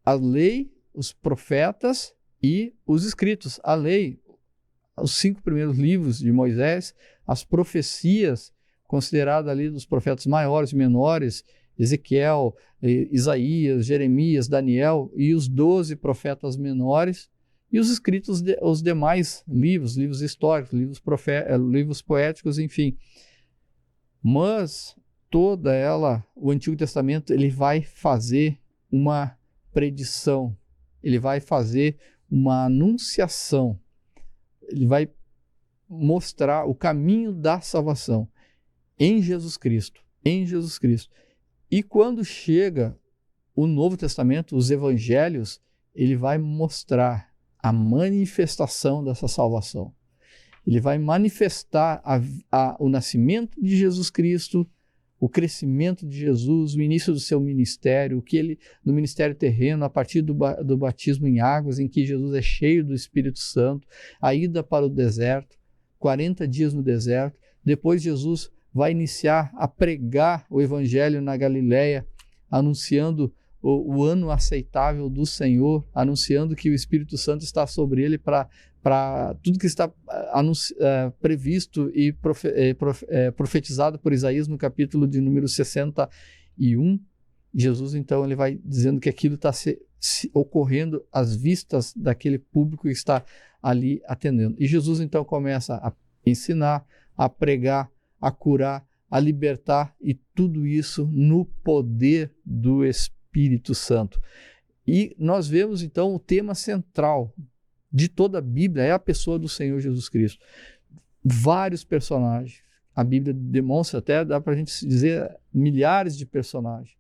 A lei, os profetas e os escritos. A lei, os 5 primeiros livros de Moisés, as profecias consideradas ali dos profetas maiores e menores, Ezequiel, Isaías, Jeremias, Daniel, e os 12 profetas menores, e os escritos, os demais livros históricos, livros poéticos, enfim. Mas o Antigo Testamento, ele vai fazer uma predição, ele vai fazer uma anunciação, ele vai mostrar o caminho da salvação em Jesus Cristo. E quando chega o Novo Testamento, os evangelhos, ele vai mostrar a manifestação dessa salvação. Ele vai manifestar o nascimento de Jesus Cristo, o crescimento de Jesus, o início do seu ministério, no ministério terreno, a partir do batismo em águas, em que Jesus é cheio do Espírito Santo, a ida para o deserto, 40 dias no deserto. Depois Jesus vai iniciar a pregar o evangelho na Galileia, anunciando o ano aceitável do Senhor, anunciando que o Espírito Santo está sobre ele para tudo que está previsto e profetizado por Isaías no capítulo de número 61. Jesus, então, ele vai dizendo que aquilo está ocorrendo às vistas daquele público que está ali atendendo. E Jesus, então, começa a ensinar, a pregar, a curar, a libertar, e tudo isso no poder do Espírito Santo. E nós vemos, então, o tema central de toda a Bíblia é a pessoa do Senhor Jesus Cristo. Vários personagens. A Bíblia demonstra, até dá para a gente dizer, milhares de personagens.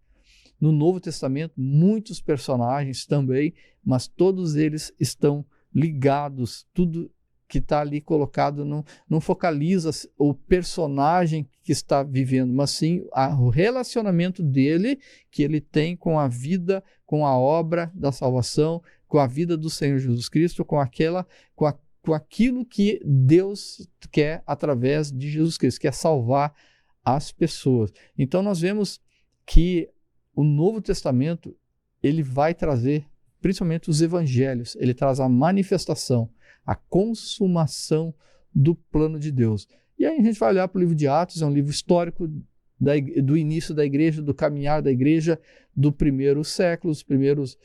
No Novo Testamento, muitos personagens também, mas todos eles estão ligados. Tudo que está ali colocado não focaliza o personagem que está vivendo, mas sim o relacionamento dele, que ele tem com a vida, com a obra da salvação, com a vida do Senhor Jesus Cristo, com aquilo que Deus quer através de Jesus Cristo, que é salvar as pessoas. Então nós vemos que o Novo Testamento, ele vai trazer, principalmente os evangelhos, ele traz a manifestação, a consumação do plano de Deus. E aí a gente vai olhar para o livro de Atos, é um livro histórico do início da igreja, do caminhar da igreja, do primeiro século, os primeiros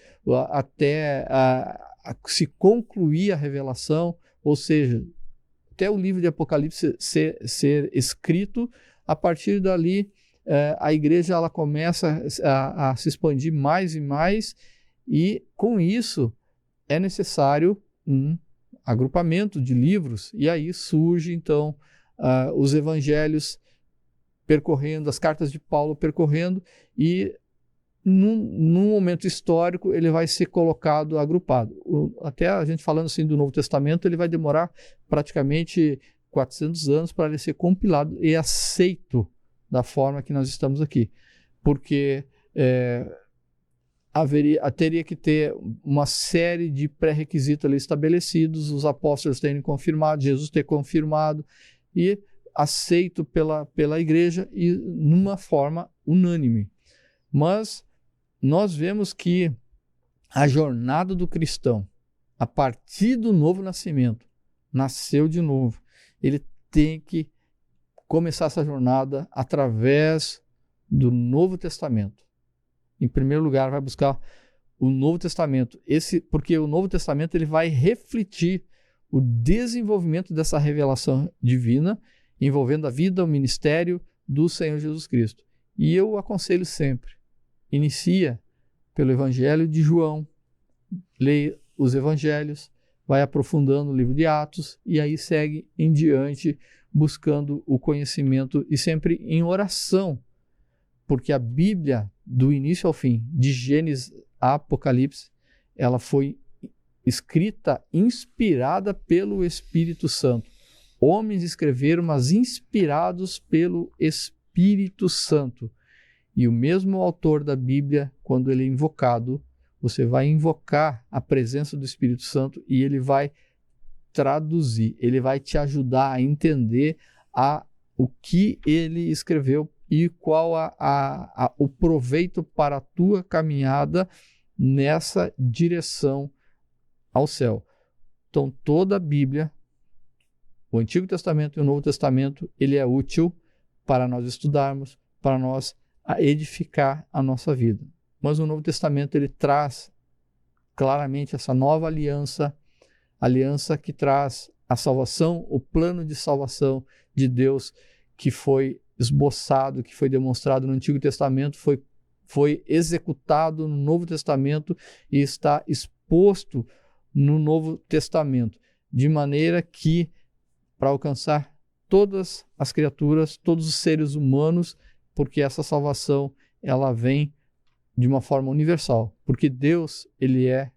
até se concluir a revelação, ou seja, até o livro de Apocalipse ser escrito. A partir dali, a igreja ela começa a se expandir mais e mais, e com isso é necessário um agrupamento de livros, e aí surge então os evangelhos percorrendo, as cartas de Paulo percorrendo, e num momento histórico ele vai ser colocado, agrupado. Até a gente falando assim do Novo Testamento, ele vai demorar praticamente 400 anos para ele ser compilado e aceito da forma que nós estamos aqui, porque teria que ter uma série de pré-requisitos ali estabelecidos, os apóstolos terem confirmado, Jesus ter confirmado e aceito pela igreja e numa forma unânime. Mas nós vemos que a jornada do cristão, a partir do novo nascimento, nasceu de novo, ele tem que começar essa jornada através do Novo Testamento. Em primeiro lugar, vai buscar o Novo Testamento, porque o Novo Testamento ele vai refletir o desenvolvimento dessa revelação divina, envolvendo a vida, o ministério do Senhor Jesus Cristo. E eu aconselho sempre, inicia pelo Evangelho de João, leia os Evangelhos, vai aprofundando o livro de Atos, e aí segue em diante, buscando o conhecimento e sempre em oração, porque a Bíblia, do início ao fim, de Gênesis a Apocalipse, ela foi escrita, inspirada pelo Espírito Santo. Homens escreveram, mas inspirados pelo Espírito Santo. E o mesmo autor da Bíblia, quando ele é invocado, você vai invocar a presença do Espírito Santo e ele vai traduzir, ele vai te ajudar a entender o que ele escreveu e qual o proveito para a tua caminhada nessa direção ao céu. Então, toda a Bíblia, o Antigo Testamento e o Novo Testamento, ele é útil para nós estudarmos, para nós edificar a nossa vida. Mas o Novo Testamento, ele traz claramente essa nova aliança que traz a salvação, o plano de salvação de Deus que foi esboçado, que foi demonstrado no Antigo Testamento, foi executado no Novo Testamento e está exposto no Novo Testamento, de maneira que, para alcançar todas as criaturas, todos os seres humanos, porque essa salvação ela vem de uma forma universal, porque Deus ele é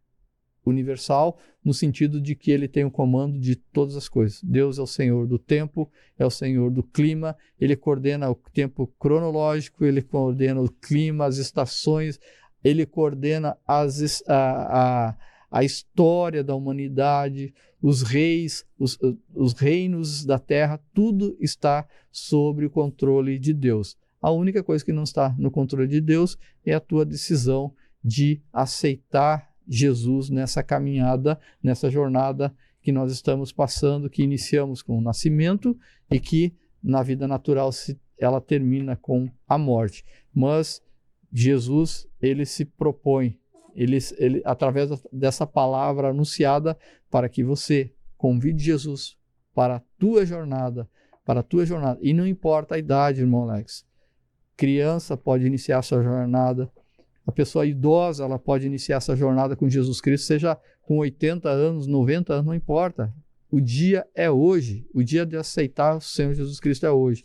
universal no sentido de que ele tem o comando de todas as coisas. Deus é o Senhor do tempo, é o Senhor do clima, ele coordena o tempo cronológico, ele coordena o clima, as estações, ele coordena a história da humanidade, os reis, os reinos da terra, tudo está sob o controle de Deus. A única coisa que não está no controle de Deus é a tua decisão de aceitar Jesus nessa caminhada, nessa jornada que nós estamos passando, que iniciamos com o nascimento e que na vida natural ela termina com a morte. Mas Jesus, ele se propõe, ele através dessa palavra anunciada, para que você convide Jesus para a tua jornada, E não importa a idade, irmão Alex. Criança pode iniciar sua jornada, a pessoa idosa, ela pode iniciar essa jornada com Jesus Cristo, seja com 80 anos, 90 anos, não importa. O dia é hoje, o dia de aceitar o Senhor Jesus Cristo é hoje.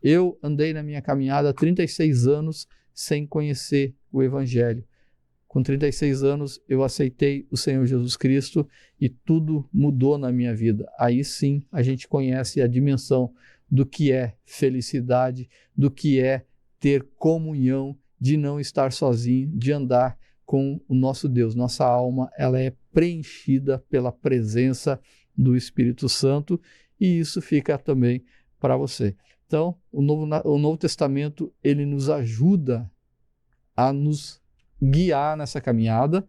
Eu andei na minha caminhada há 36 anos sem conhecer o Evangelho. Com 36 anos, eu aceitei o Senhor Jesus Cristo e tudo mudou na minha vida. Aí sim, a gente conhece a dimensão do que é felicidade, do que é ter comunhão, de não estar sozinho, de andar com o nosso Deus. Nossa alma, ela é preenchida pela presença do Espírito Santo e isso fica também para você. Então, o Novo Testamento, ele nos ajuda a nos guiar nessa caminhada.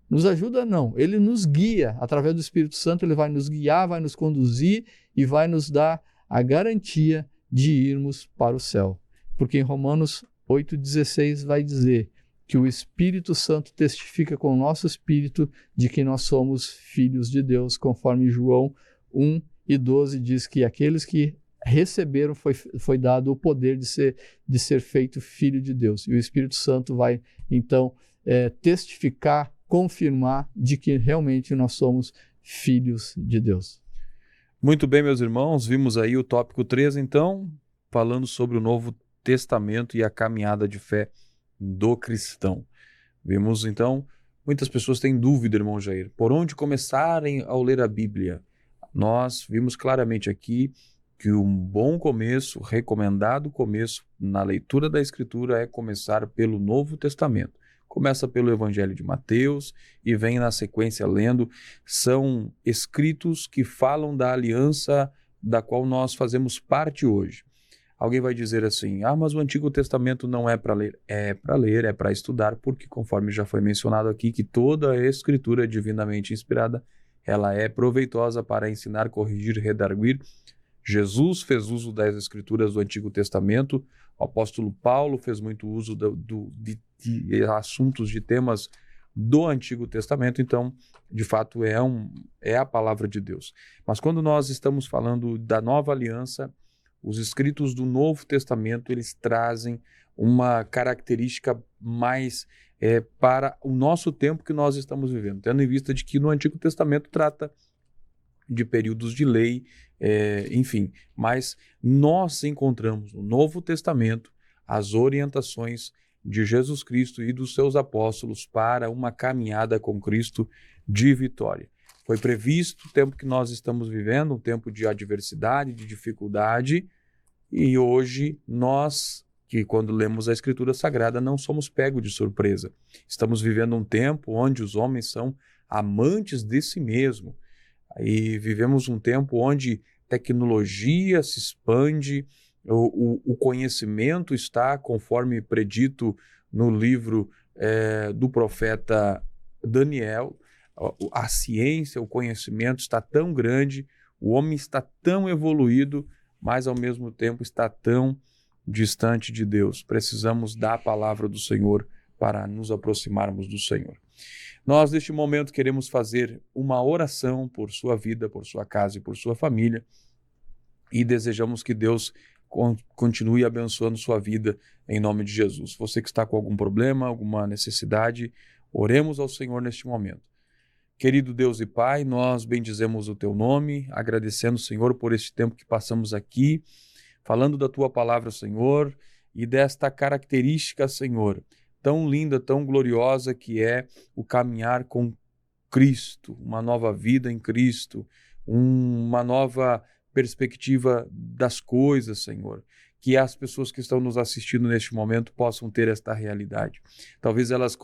Nos ajuda não, ele nos guia. Através do Espírito Santo, ele vai nos guiar, vai nos conduzir e vai nos dar a garantia de irmos para o céu. Porque em Romanos 8,16 vai dizer que o Espírito Santo testifica com o nosso espírito de que nós somos filhos de Deus, conforme João 1,12 diz que aqueles que receberam foi dado o poder de ser feito filho de Deus. E o Espírito Santo vai, então, testificar, confirmar de que realmente nós somos filhos de Deus. Muito bem, meus irmãos, vimos aí o tópico 3, então, falando sobre o Novo Testamento e a caminhada de fé do cristão. Vimos, então, muitas pessoas têm dúvida, irmão Jair, por onde começarem ao ler a Bíblia? Nós vimos claramente aqui que um bom começo, recomendado começo na leitura da Escritura é começar pelo Novo Testamento. Começa pelo Evangelho de Mateus e vem na sequência lendo. São escritos que falam da aliança da qual nós fazemos parte hoje. Alguém vai dizer assim, mas o Antigo Testamento não é para ler. É para ler, é para estudar, porque conforme já foi mencionado aqui, que toda a Escritura divinamente inspirada, ela é proveitosa para ensinar, corrigir, redarguir. Jesus fez uso das Escrituras do Antigo Testamento, o apóstolo Paulo fez muito uso de assuntos, de temas do Antigo Testamento, então, de fato, é a palavra de Deus. Mas quando nós estamos falando da nova aliança, os escritos do Novo Testamento, eles trazem uma característica mais para o nosso tempo que nós estamos vivendo, tendo em vista de que no Antigo Testamento trata de períodos de lei, enfim, mas nós encontramos no Novo Testamento as orientações de Jesus Cristo e dos seus apóstolos para uma caminhada com Cristo de vitória. Foi previsto o tempo que nós estamos vivendo, um tempo de adversidade, de dificuldade, e hoje nós, que quando lemos a Escritura Sagrada, não somos pegos de surpresa. Estamos vivendo um tempo onde os homens são amantes de si mesmo, e vivemos um tempo onde tecnologia se expande, o conhecimento está, conforme predito no livro do profeta Daniel, a ciência, o conhecimento está tão grande, o homem está tão evoluído, mas ao mesmo tempo está tão distante de Deus. Precisamos da palavra do Senhor para nos aproximarmos do Senhor. Nós, neste momento, queremos fazer uma oração por sua vida, por sua casa e por sua família e desejamos que Deus continue abençoando sua vida em nome de Jesus. Você que está com algum problema, alguma necessidade, oremos ao Senhor neste momento. Querido Deus e Pai, nós bendizemos o Teu nome, agradecendo, Senhor, por este tempo que passamos aqui, falando da Tua palavra, Senhor, e desta característica, Senhor, tão linda, tão gloriosa que é o caminhar com Cristo, uma nova vida em Cristo, uma nova perspectiva das coisas, Senhor. Que as pessoas que estão nos assistindo neste momento possam ter esta realidade. Talvez elas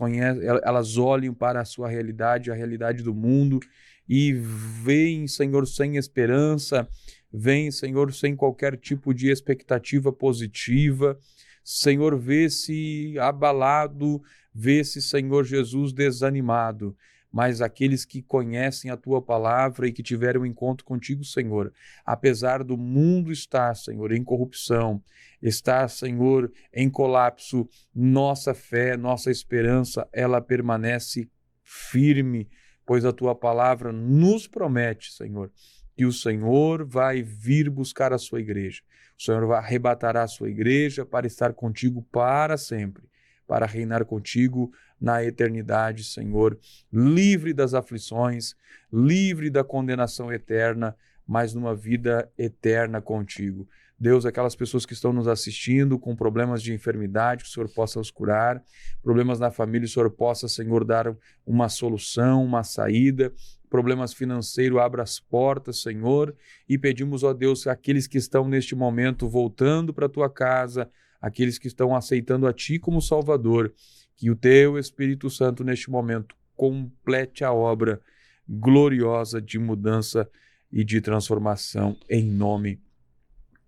olhem para a sua realidade, a realidade do mundo, e veem, Senhor, sem esperança, veem, Senhor, sem qualquer tipo de expectativa positiva. Senhor, vê-se abalado, vê-se, Senhor Jesus, desanimado. mas aqueles que conhecem a Tua palavra e que tiveram um encontro contigo, Senhor, apesar do mundo estar, Senhor, em corrupção, estar, Senhor, em colapso, nossa fé, nossa esperança, ela permanece firme, pois a Tua palavra nos promete, Senhor, que o Senhor vai vir buscar a sua igreja. O Senhor vai arrebatar a sua igreja para estar contigo para sempre, para reinar contigo na eternidade, Senhor, livre das aflições, livre da condenação eterna, mas numa vida eterna contigo. Deus, aquelas pessoas que estão nos assistindo com problemas de enfermidade, que o Senhor possa os curar, problemas na família, o Senhor possa, Senhor, dar uma solução, uma saída, problemas financeiros, abra as portas, Senhor, e pedimos, ó Deus, aqueles que estão neste momento voltando para a Tua casa, aqueles que estão aceitando a Ti como Salvador, que o Teu Espírito Santo neste momento complete a obra gloriosa de mudança e de transformação em nome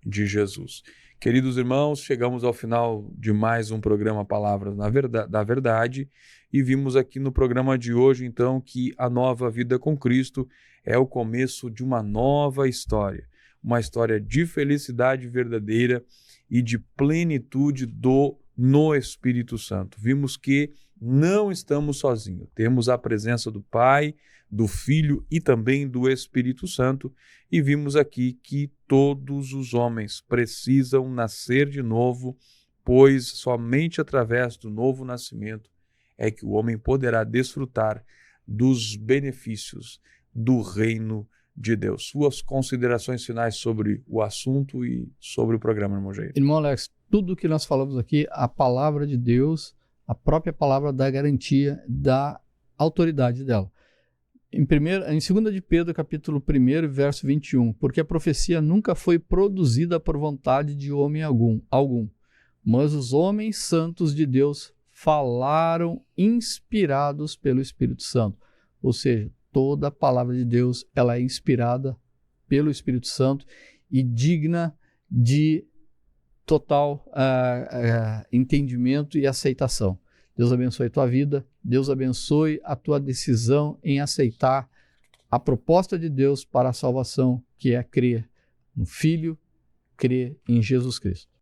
de Jesus. Queridos irmãos, chegamos ao final de mais um programa Palavras da Verdade e vimos aqui no programa de hoje, então, que a nova vida com Cristo é o começo de uma nova história, uma história de felicidade verdadeira e de plenitude no Espírito Santo. Vimos que não estamos sozinhos, temos a presença do Pai, do Filho e também do Espírito Santo, e vimos aqui que todos os homens precisam nascer de novo, pois somente através do novo nascimento é que o homem poderá desfrutar dos benefícios do reino de Deus. Suas considerações finais sobre o assunto e sobre o programa, irmão Jair. Irmão Alex, tudo que nós falamos aqui, a palavra de Deus, a própria palavra dá garantia da autoridade dela. Em 2 de Pedro, capítulo 1, verso 21, porque a profecia nunca foi produzida por vontade de homem algum, mas os homens santos de Deus falaram inspirados pelo Espírito Santo. Ou seja, toda a palavra de Deus ela é inspirada pelo Espírito Santo e digna de total entendimento e aceitação. Deus abençoe a tua vida, Deus abençoe a tua decisão em aceitar a proposta de Deus para a salvação, que é crer no Filho, crer em Jesus Cristo.